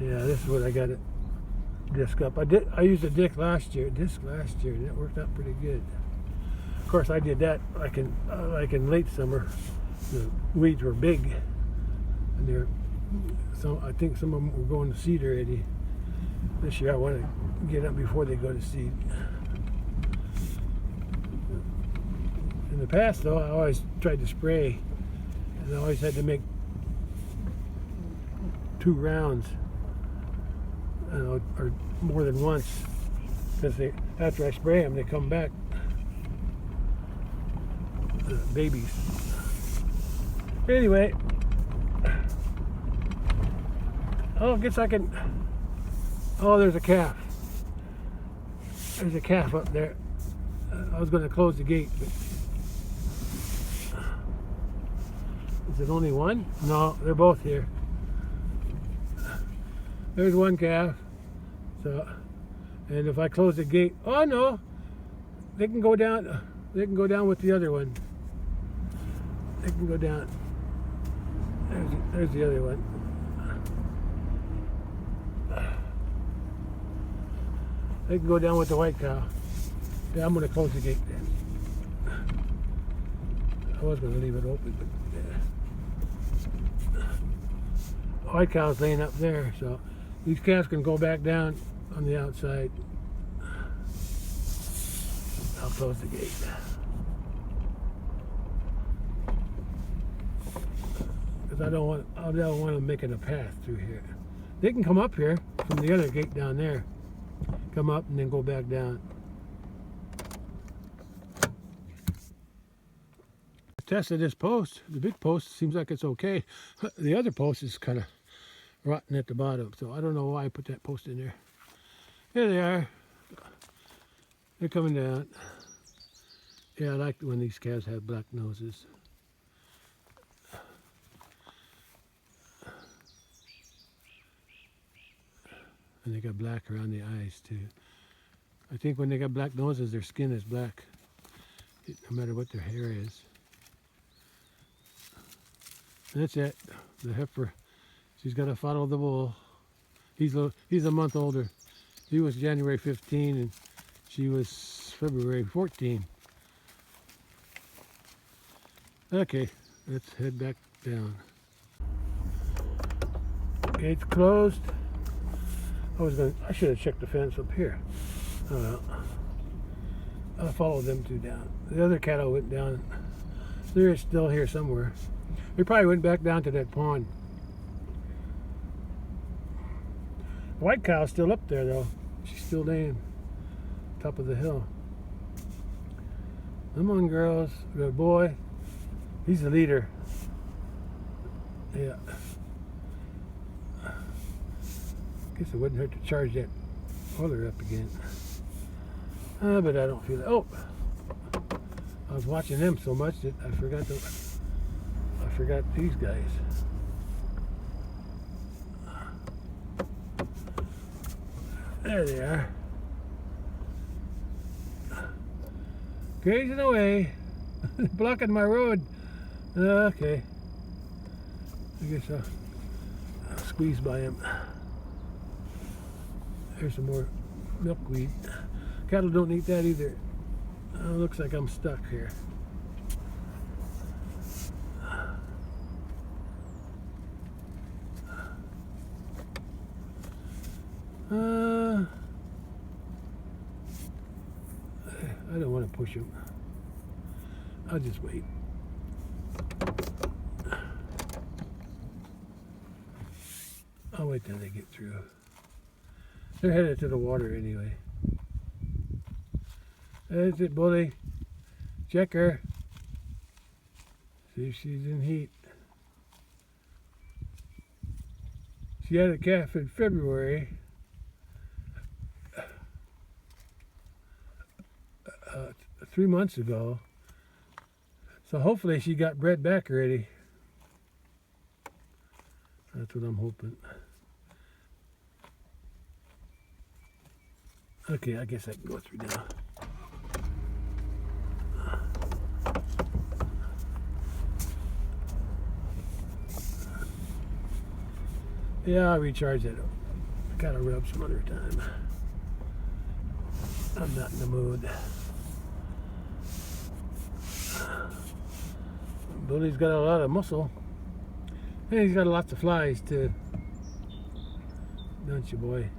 Yeah, this is what I got it disc up. I used a disc last year, and it worked out pretty good. Of course, I did that like in late summer. The weeds were big, and I think some of them were going to seed already. This year I want to get them before they go to seed. In the past, though, I always tried to spray, and I always had to make 2 rounds, or more than once, because after I spray them, they come back babies. Anyway, I guess I can. Oh, there's a calf. There's a calf up there. I was going to close the gate, but is it only one? No, they're both here. There's one calf. So, and if I close the gate, oh no, they can go down. They can go down with the other one. They can go down. There's the other one. They can go down with the white cow. Yeah, I'm going to close the gate then. I was going to leave it open, but yeah. white cow's laying up there, so these calves can go back down on the outside. I'll close the gate. Because I don't want them making a path through here. They can come up here from the other gate down there. Come up and then go back down. Tested this post. The big post seems like it's okay. The other post is kind of rotten at the bottom, so I don't know why I put that post in there. Here they are. They're coming down. Yeah, I like when these calves have black noses. And they got black around the eyes too. I think when they got black noses, their skin is black, no matter what their hair is. And that's it. The heifer, she's got to follow the bull. He's a month older. He was January 15 and she was February 14. Okay, let's head back down. Gate's closed. I should have checked the fence up here. I'll follow them two down. The other cattle went down. They're still here somewhere. They probably went back down to that pond. The white cow's still up there though. She's still laying top of the hill. Come on, girls. Good boy. He's the leader. Yeah. Guess it wouldn't hurt to charge that oiler up again. But I don't feel it. Oh, I was watching them so much that I forgot these guys. There they are. Grazing away. Blocking my road. Okay. I guess I'll squeeze by him. There's some more milkweed. Cattle don't eat that either. Looks like I'm stuck here. I don't want to push him. I'll just wait. I'll wait till they get through. They're headed to the water anyway. That's it, bully. Check her. See if she's in heat. She had a calf in February. 3 months ago. So hopefully she got bred back already. That's what I'm hoping. Okay, I guess I can go through now. Yeah, I'll recharge it. Gotta rub some other time. I'm not in the mood. Bully's got a lot of muscle. And he's got lots of flies too. Don't you, boy?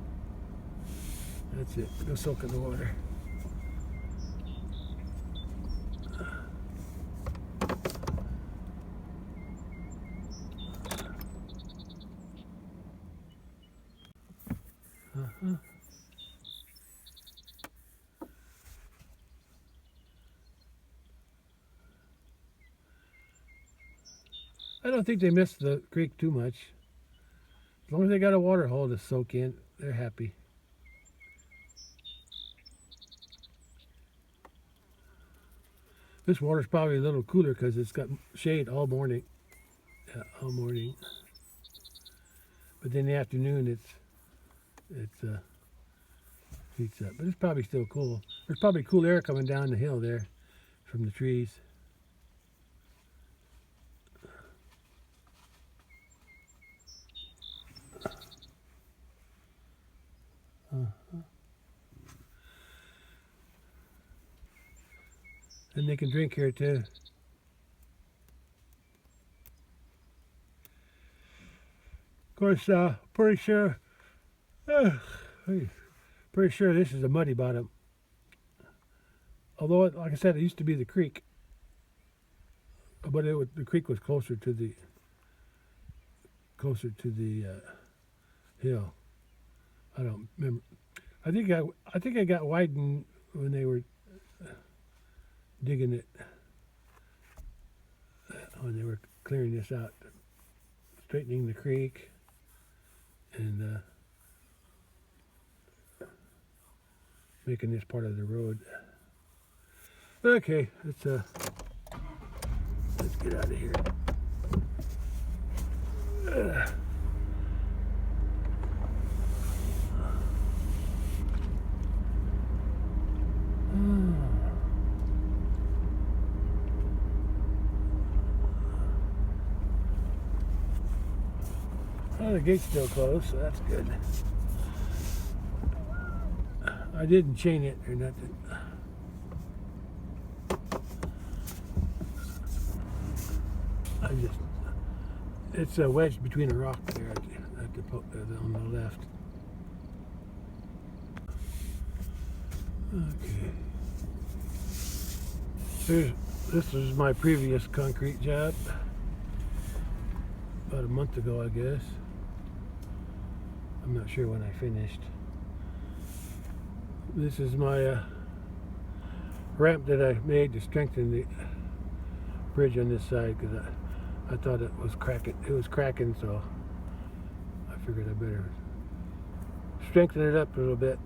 That's it. Go soak in the water. I don't think they miss the creek too much. As long as they got a water hole to soak in, they're happy. This water's probably a little cooler because it's got shade all morning. Yeah, all morning. But then in the afternoon it heats up. But it's probably still cool. There's probably cool air coming down the hill there from the trees. And they can drink here too. course, pretty sure, uh, pretty sure this is a muddy bottom. Although, like I said, it used to be the creek, but the creek was closer to the hill. I don't remember. I think it got widened when they were digging it, when they were clearing this out, straightening the creek, and making this part of the road. Okay, let's get out of here. Well, the gate's still closed, so that's good. I didn't chain it or nothing. It's wedged between a rock there on the left. Okay. This was my previous concrete job. About a month ago, I guess. I'm not sure when I finished. This is my ramp that I made to strengthen the bridge on this side, because I thought it was cracking. It was cracking, so I figured I better strengthen it up a little bit,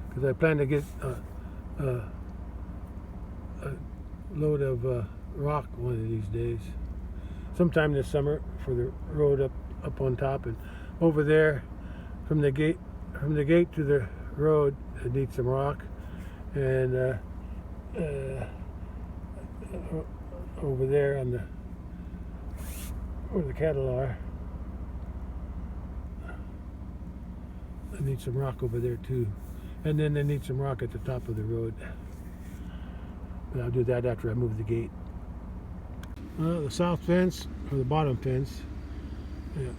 because I plan to get a load of rock one of these days, sometime this summer, for the road up on top. And over there, from the gate to the road, it needs some rock, and over there on where the cattle are, I need some rock over there too, and then they need some rock at the top of the road. But I'll do that after I move the gate. The south fence, or the bottom fence, yeah.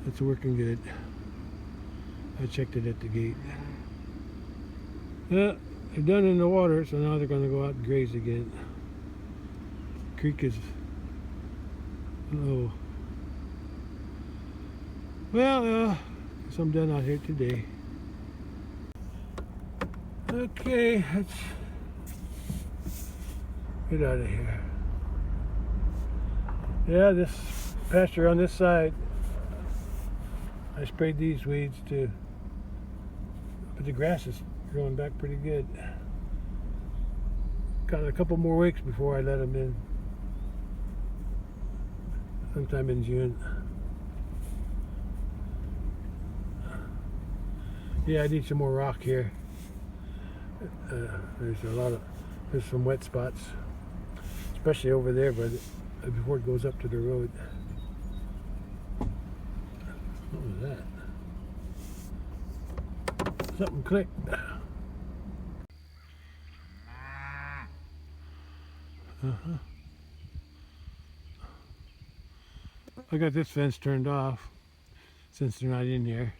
It's working good. I checked it at the gate. Yeah, they're done in the water, so now they're going to go out and graze again. Creek is low. Well, guess I'm done out here today. Okay, let's get out of here. Yeah, this pasture on this side, I sprayed these weeds too, but the grass is growing back pretty good. Got a couple more weeks before I let them in, sometime in June. Yeah, I need some more rock here. There's some wet spots, especially over there, but before it goes up to the road. What was that? Something clicked. I got this fence turned off since they're not in here.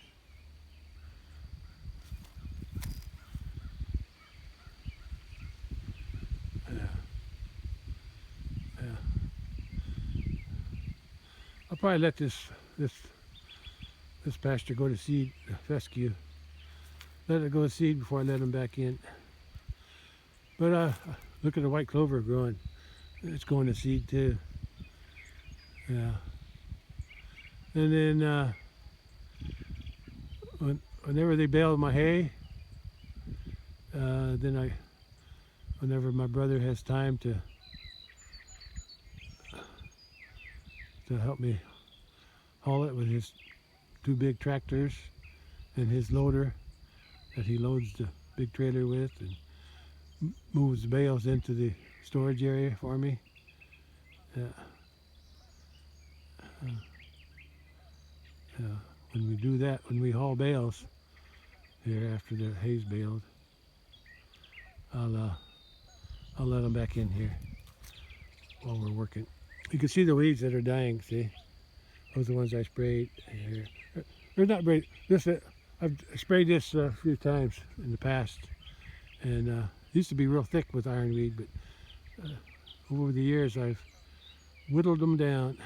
I'll probably let this pasture go to seed, fescue. Let it go to seed before I let them back in. But look at the white clover growing. It's going to seed too. Yeah. And then whenever they bale my hay, then whenever my brother has time to help me haul it with his two big tractors and his loader that he loads the big trailer with and moves the bales into the storage area for me. Yeah. When we do that, when we haul bales here after the hay's baled, I'll let them back in here. while we're working. You can see the weeds that are dying, see? Those are the ones I sprayed here. They're not very, I've sprayed this a few times in the past. And it used to be real thick with ironweed, but over the years I've whittled them down.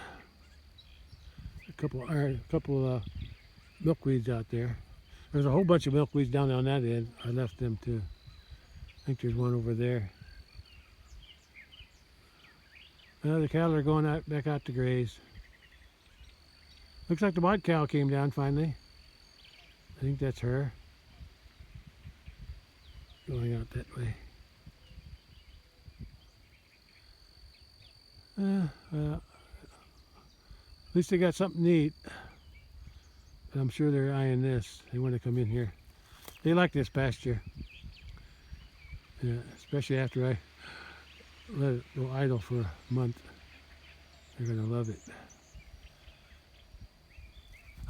A couple milkweeds out there. There's a whole bunch of milkweeds down on that end. I left them too. I think there's one over there. The cattle are going back out to graze. Looks like the white cow came down finally. I think that's her. Going out that way. Well, at least they got something to eat. But I'm sure they're eyeing this. They want to come in here. They like this pasture. Yeah, especially after I let it go idle for a month. They're going to love it.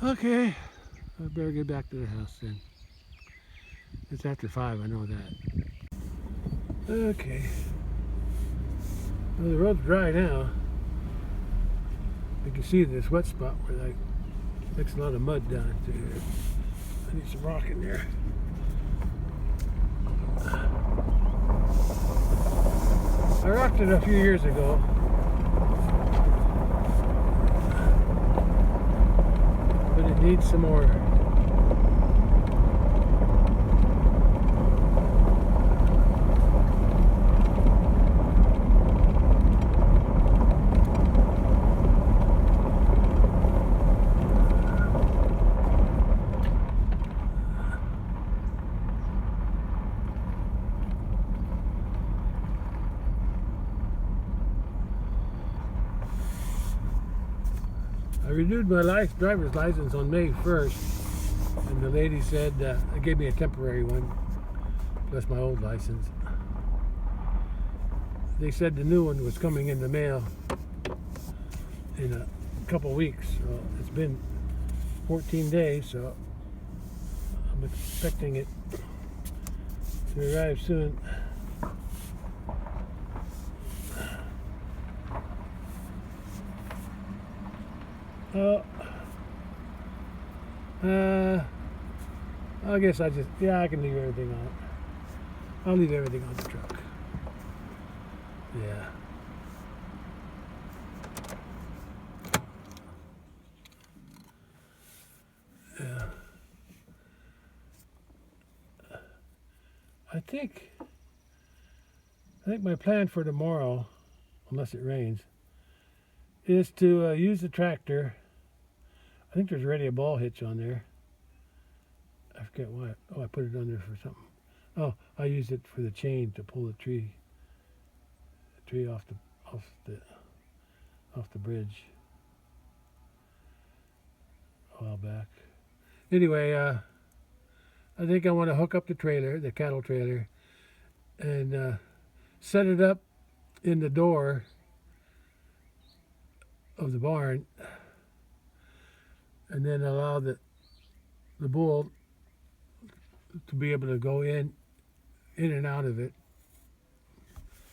Okay, I better get back to the house then. It's after 5, I know that. Okay. Well, the road's dry now. You can see this wet spot where I mixed a lot of mud down through here. I need some rock in there. I rocked it a few years ago. But it needs some more. I renewed my driver's license on May 1st, and the lady said they gave me a temporary one, plus my old license. They said the new one was coming in the mail in a couple weeks. So it's been 14 days, so I'm expecting it to arrive soon. I guess I can leave everything on it. I'll leave everything on the truck. Yeah. Yeah. I think my plan for tomorrow, unless it rains, is to use the tractor. I think there's already a ball hitch on there. I forget why. Oh, I put it on there for something. Oh, I used it for the chain to pull the tree off the bridge a while back. Anyway, I think I want to hook up the trailer, the cattle trailer, and set it up in the door of the barn, and then allow the bull to be able to go in and out of it,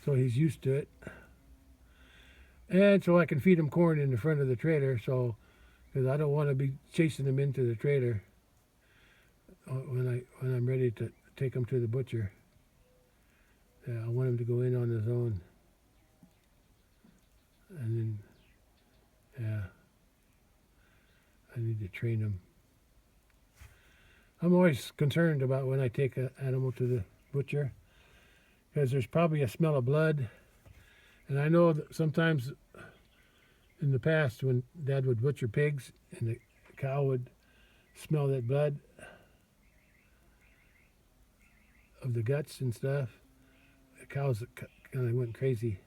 so he's used to it, and so I can feed him corn in the front of the trailer. So, because I don't want to be chasing him into the trailer when I'm ready to take him to the butcher. Yeah, I want him to go in on his own, and then I need to train him. I'm always concerned about when I take an animal to the butcher, because there's probably a smell of blood. And I know that sometimes in the past when Dad would butcher pigs and the cow would smell that blood of the guts and stuff, the cows kind of went crazy.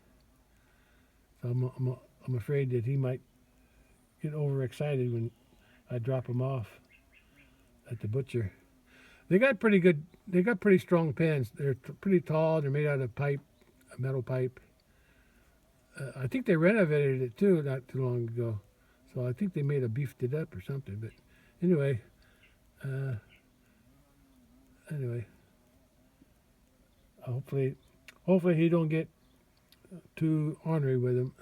So I'm afraid that he might get overexcited when I drop him off at the butcher. They got pretty strong pens. They're pretty tall. They're made out of pipe, a metal pipe. I think they renovated it too not too long ago. So I think they may have beefed it up or something. But anyway, hopefully he don't get too ornery with them.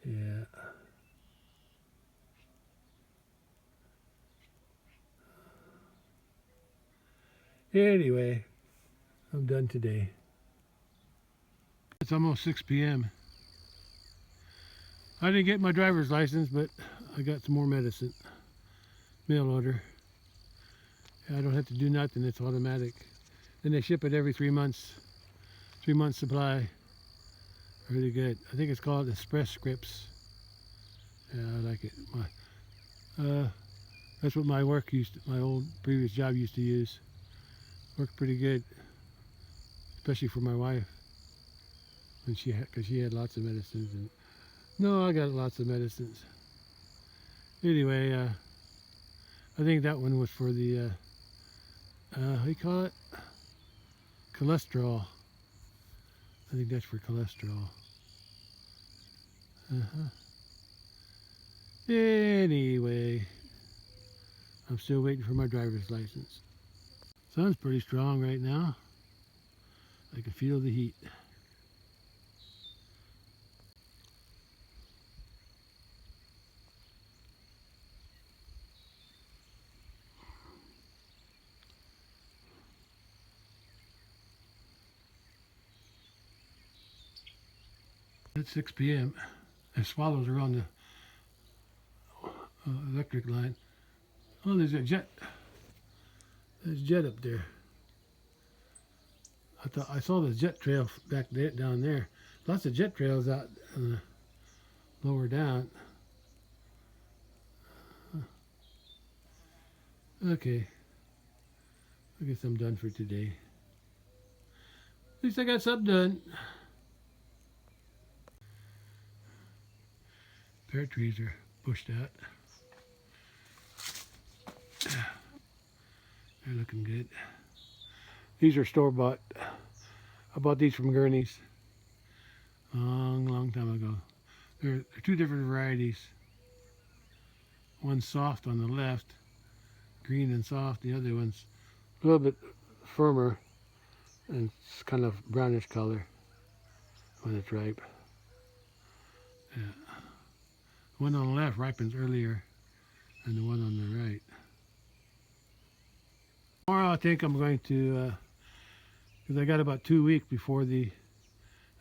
Yeah. Anyway, I'm done today. It's almost 6 p.m. I didn't get my driver's license, but I got some more medicine. Mail order. I don't have to do nothing, it's automatic. Then they ship it every 3 months. 3 months supply. Really good. I think it's called Express Scripts. Yeah, I like it. That's what my work my old previous job used to use. Worked pretty good, especially for my wife, when because she had lots of medicines. And no, I got lots of medicines. Anyway, I think that one was for the how do you call it? Cholesterol. I think that's for cholesterol. Anyway, I'm still waiting for my driver's license. Sun's pretty strong right now. I can feel the heat. It's 6 p.m. and swallows are on the electric line. Oh, there's a jet. There's a jet up there. I saw the jet trail back there, down there. Lots of jet trails out lower down. Okay. I guess I'm done for today. At least I got something done. Pear trees are bushed out. They're looking good. These are store-bought. I bought these from Gurney's long time ago. They're two different varieties. One's soft on the left, green and soft. The other one's a little bit firmer and it's kind of brownish color when it's ripe. Yeah. The one on the left ripens earlier than the one on the right. Tomorrow I think I'm going to, because I got about 2 weeks before I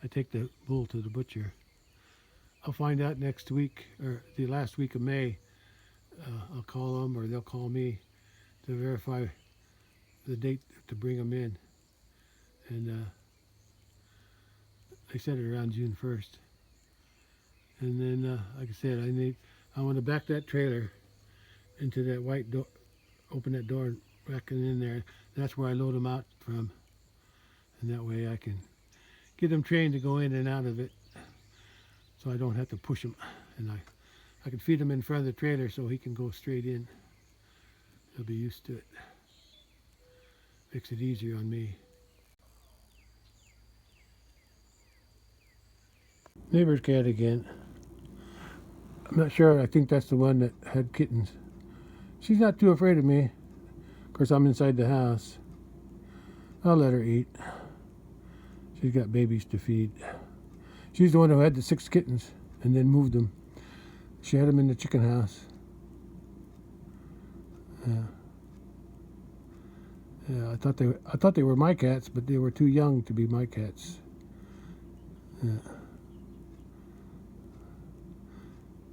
take the bull to the butcher. I'll find out next week, or the last week of May. I'll call them or they'll call me to verify the date to bring them in. And they said it around June 1st. And then, like I said, I want to back that trailer into that white door, open that door and back it in there. That's where I load them out from. And that way I can get them trained to go in and out of it so I don't have to push them. And I can feed him in front of the trailer so he can go straight in. He'll be used to it. Makes it easier on me. Neighbor's cat again. I'm not sure. I think that's the one that had kittens. She's not too afraid of me. Of course, I'm inside the house. I'll let her eat. She's got babies to feed. She's the one who had the 6 kittens and then moved them. She had them in the chicken house. Yeah, I thought they were my cats, but they were too young to be my cats. Yeah.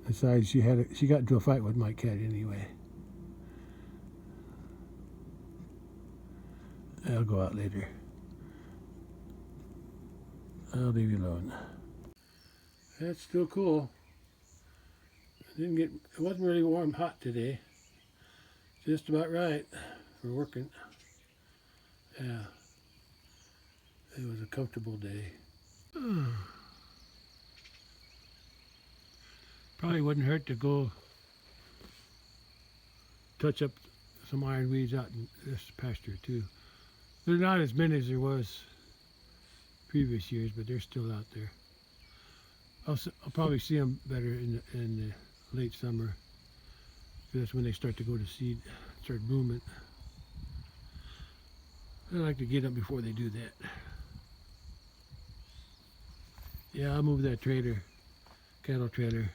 Besides, she got into a fight with my cat anyway. I'll go out later. I'll leave you alone. That's still cool. It wasn't really warm, hot today. Just about right for working. Yeah. It was a comfortable day. Probably wouldn't hurt to go touch up some iron weeds out in this pasture too. They're not as many as there was previous years, but they're still out there. I'll probably see them better in the late summer That's when they start to go to seed, start booming. I like to get them before they do that. Yeah, I'll move that trailer, cattle trailer,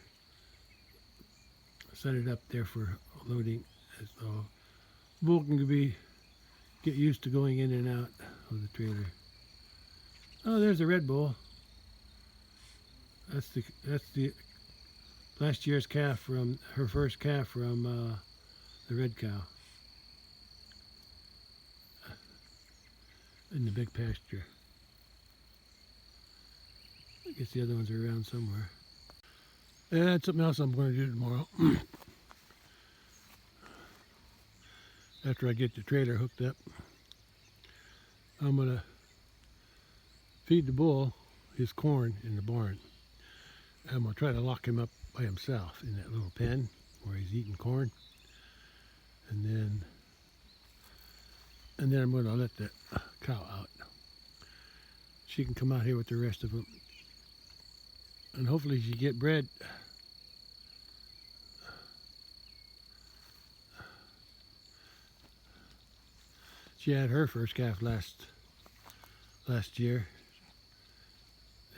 set it up there for loading. So bull can get used to going in and out of the trailer. Oh, there's the red bull. That's the last year's calf from her first calf from the red cow in the big pasture. I guess the other ones are around somewhere. And that's something else I'm going to do tomorrow. After I get the trailer hooked up, I'm going to feed the bull his corn in the barn. I'm going to try to lock him up by himself in that little pen where he's eating corn. And then I'm going to let the cow out. She can come out here with the rest of them. And hopefully she get bred. She had her first calf last year.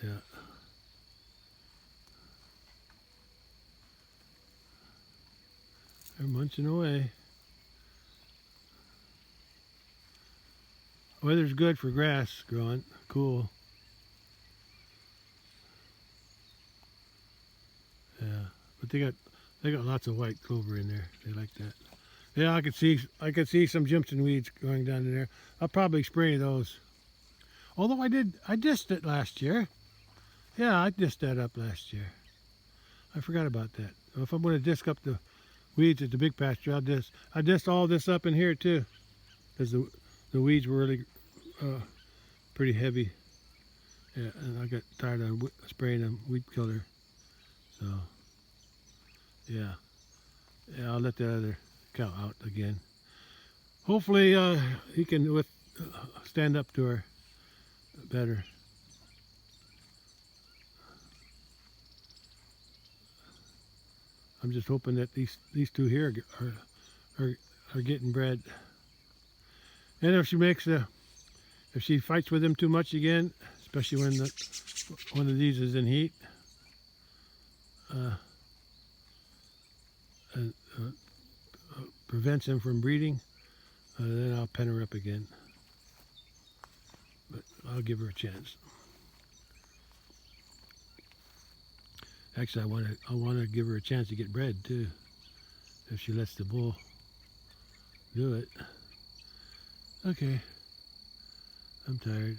Yeah. They're munching away. Weather's good for grass growing. Cool. Yeah, but they got lots of white clover in there. They like that. Yeah, I could see some Jimson weeds going down in there. I'll probably spray those. Although I dissed it last year. Yeah, I dissed that up last year. I forgot about that. If I'm going to disc up the weeds at the big pasture, I dissed all this up in here too, because the weeds were really pretty heavy. Yeah, and I got tired of spraying them weed killer. So yeah, I'll let the other cow out again. Hopefully he can stand up to her better. I'm just hoping that these two here are getting bred. And if she fights with them too much again, especially when one of these is in heat, and prevents him from breeding, then I'll pen her up again. But I'll give her a chance. Actually, I want to give her a chance to get bred too, if she lets the bull do it. Okay, I'm tired.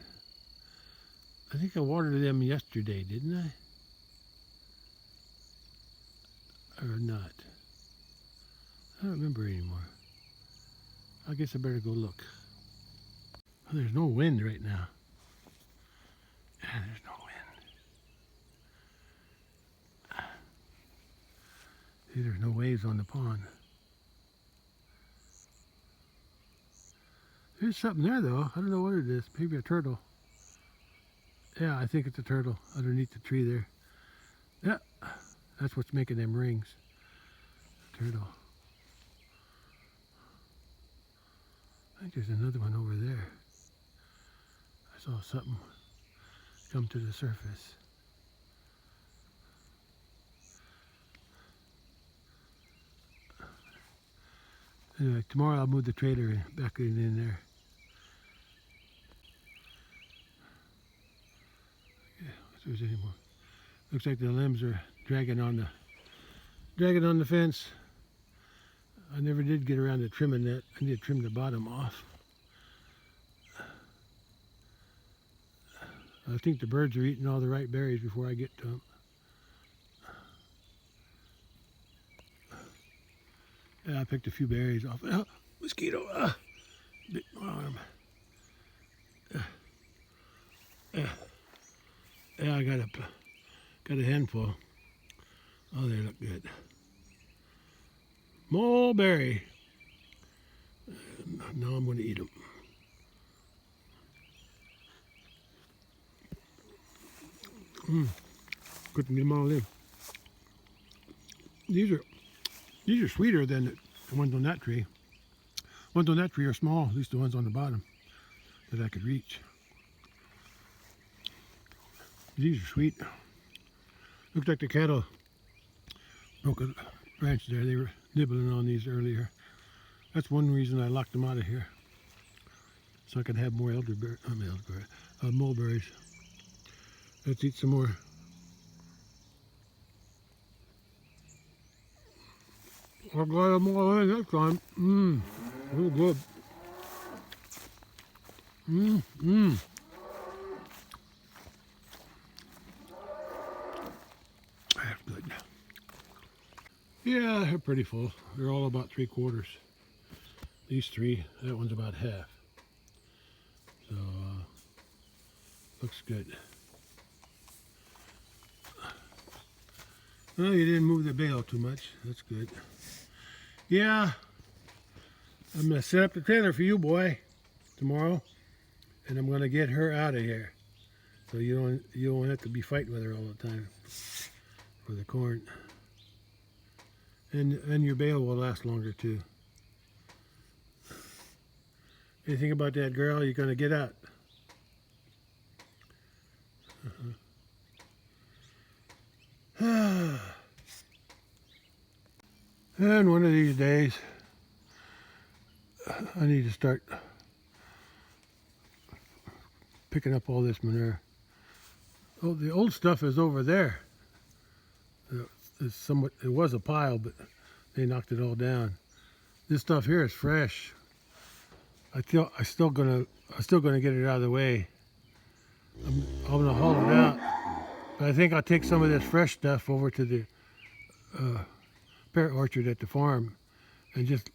I think I watered them yesterday, didn't I? Or not? I don't remember anymore. I guess I better go look. Oh, there's no wind right now. Yeah, there's no wind. See, there's no waves on the pond. There's something there though. I don't know what it is. Maybe a turtle. Yeah, I think it's a turtle underneath the tree there. Yeah, that's what's making them rings. Turtle. I think there's another one over there. I saw something come to the surface. Anyway, tomorrow I'll move the trailer back in there. Yeah, if there's any more. Looks like the limbs are dragging on the fence. I never did get around to trimming that. I need to trim the bottom off. I think the birds are eating all the right berries before I get to them. Yeah, I picked a few berries off. Oh, mosquito! Bit my arm. Yeah, I got a handful. Oh, they look good. Mulberry. Now I'm going to eat them. Couldn't get them all in. These are These are sweeter than the ones on that tree. Ones on that tree are small, at least the ones on the bottom that I could reach. These are sweet. Looks like the cattle broke a branch there. They were nibbling on these earlier. That's one reason I locked them out of here, so I could have more mulberries. Let's eat some more. I got them all in this time. Real good. That's good. Yeah, they're pretty full. They're all about 3/4. These three, that one's about half. So, looks good. Well, you didn't move the bale too much. That's good. Yeah, I'm gonna set up the trailer for you, boy, tomorrow, and I'm gonna get her out of here, so you don't have to be fighting with her all the time for the corn. And your bale will last longer too. Anything about that girl you're gonna get out? And one of these days, I need to start picking up all this manure. Oh, the old stuff is over there. It was a pile, but they knocked it all down. This stuff here is fresh. I'm still gonna get it out of the way. I'm gonna haul it out, but I think I'll take some of this fresh stuff over to the pear orchard at the farm, and just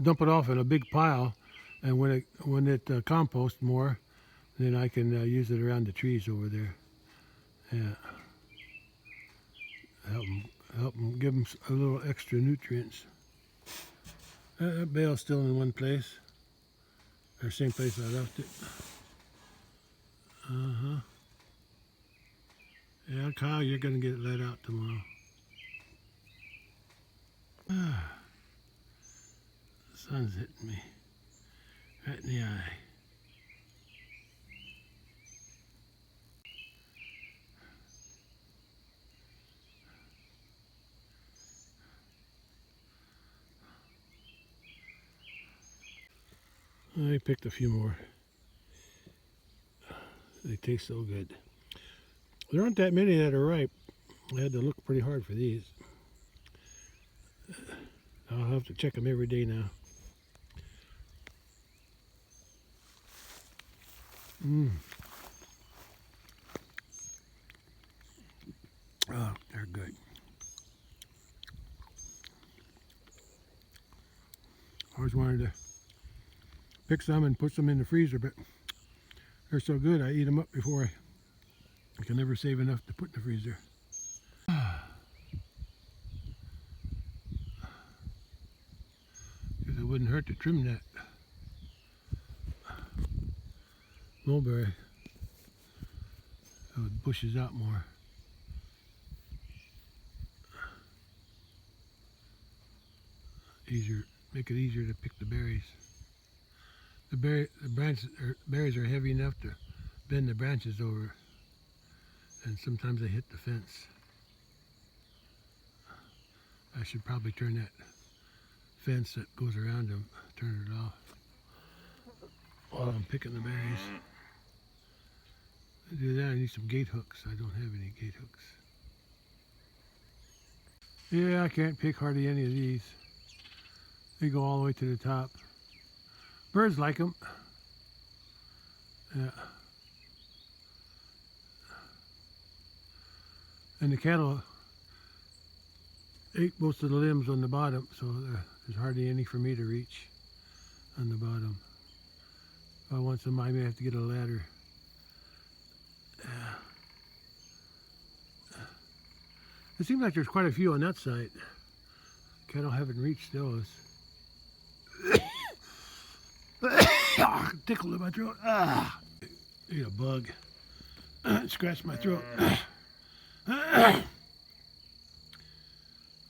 dump it off in a big pile. And when it composts more, then I can use it around the trees over there. Yeah, help them, give them a little extra nutrients. That bale's still in one place, or same place I left it. Yeah, Kyle, you're gonna get it let out tomorrow. The sun's hitting me right in the eye. I picked a few more. They taste so good. There aren't that many that are ripe. I had to look pretty hard for these. I'll have to check them every day now. Oh, they're good. I always wanted to pick some and put some in the freezer, but they're so good I eat them up before I can never save enough to put in the freezer. Because it wouldn't hurt to trim that mulberry so it bushes out more. Make it easier to pick the berries. The berries are heavy enough to bend the branches over, and sometimes they hit the fence. I should probably turn that fence that goes around them, turn it off while I'm picking the berries. To do that, I need some gate hooks. I don't have any gate hooks. Yeah, I can't pick hardly any of these. They go all the way to the top. Birds like them. Yeah. And the cattle ate most of the limbs on the bottom, so there's hardly any for me to reach on the bottom. If I want some, I may have to get a ladder. It seems like there's quite a few on that side. Cattle haven't reached those. Tickled in my throat. Ate a bug. Scratched my throat.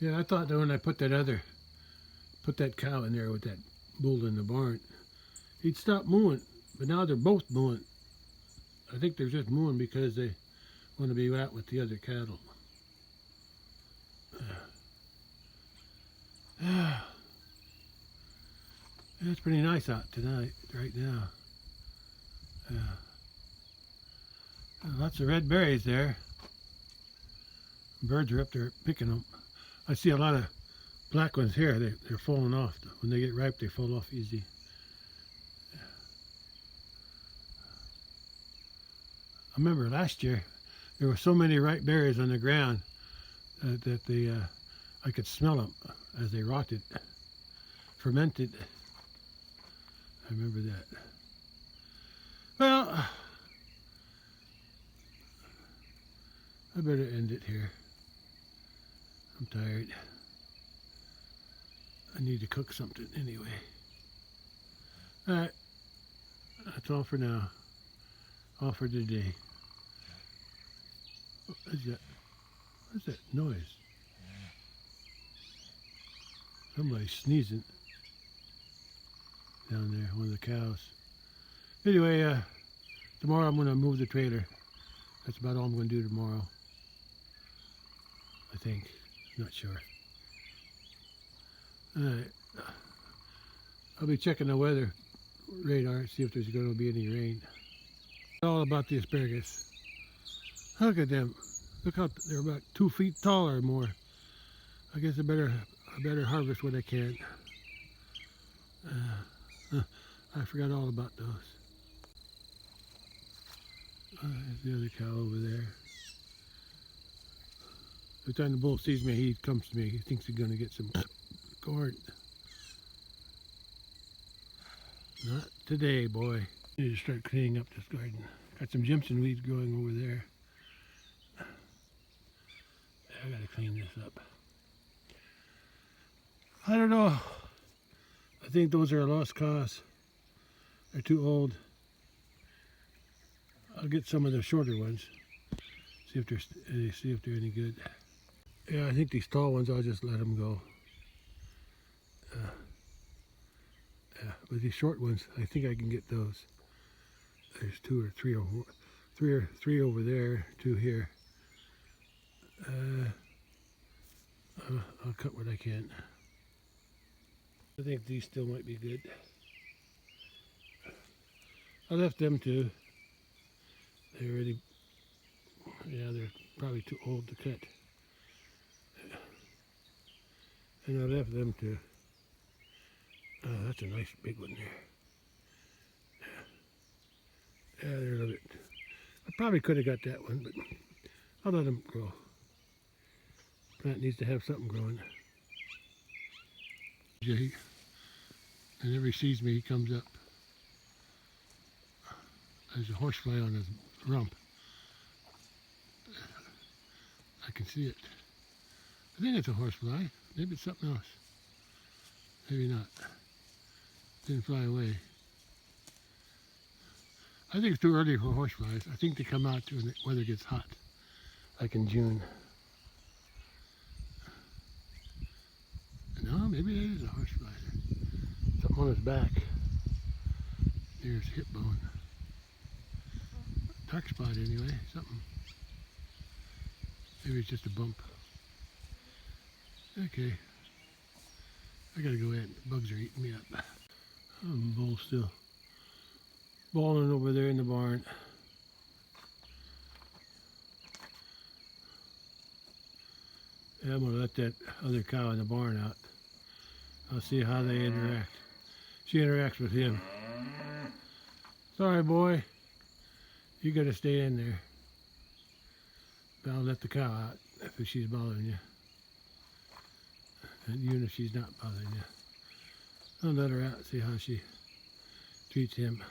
Yeah, I thought that when I put that cow in there with that bull in the barn, he'd stop mooing. But now they're both mooing. I think they're just mooing because they want to be out with the other cattle. It's pretty nice out tonight, right now. Lots of red berries there. Birds are up there picking them. I see a lot of black ones here. They're falling off. When they get ripe, they fall off easy. I remember last year there were so many ripe berries on the ground that I could smell them as they rotted, fermented. I remember that. Well, I better end it here. I'm tired. I need to cook something anyway. Alright, that's all for now. All for today. What's that noise? Somebody's sneezing down there, one of the cows. Anyway, tomorrow I'm going to move the trailer. That's about all I'm going to do tomorrow. I think. Not sure. Alright. I'll be checking the weather radar, see if there's going to be any rain. All about the asparagus. Look at them. Look how they're about 2 feet tall or more. I guess I better harvest what I can. I forgot all about those. There's the other cow over there. Every time the bull sees me, he comes to me. He thinks he's going to get some corn. Not today, boy. I need to start cleaning up this garden. Got some Jimson weeds growing over there. I gotta clean this up. I don't know. I think those are a lost cause. They're too old. I'll get some of the shorter ones. See if they're any good. Yeah, I think these tall ones, I'll just let them go. Yeah, but these short ones, I think I can get those. There's three over there, 2 here. I'll cut what I can. I think these still might be good. I left them too. They're already, yeah, they're probably too old to cut. And I left them too. Oh, that's a nice big one there. Yeah, they're a little bit. I probably could have got that one, but I'll let them grow. Plant needs to have something growing. Whenever he sees me, he comes up. There's a horsefly on his rump. I can see it. I think it's a horsefly. Maybe it's something else. Maybe not. Didn't fly away. I think it's too early for horseflies. I think they come out when the weather gets hot, like in June. No, maybe it is a horsefly. Something on his back. There's hip bone. Dark spot anyway, something. Maybe it's just a bump. Okay. I gotta go in. Bugs are eating me up. Bull's still bawling over there in the barn. Yeah, I'm gonna let that other cow in the barn out. I'll see how they interact. She interacts with him. Sorry, boy. You gotta stay in there. But I'll let the cow out if she's bothering you. And even if she's not bothering you. I'll let her out and see how she treats him.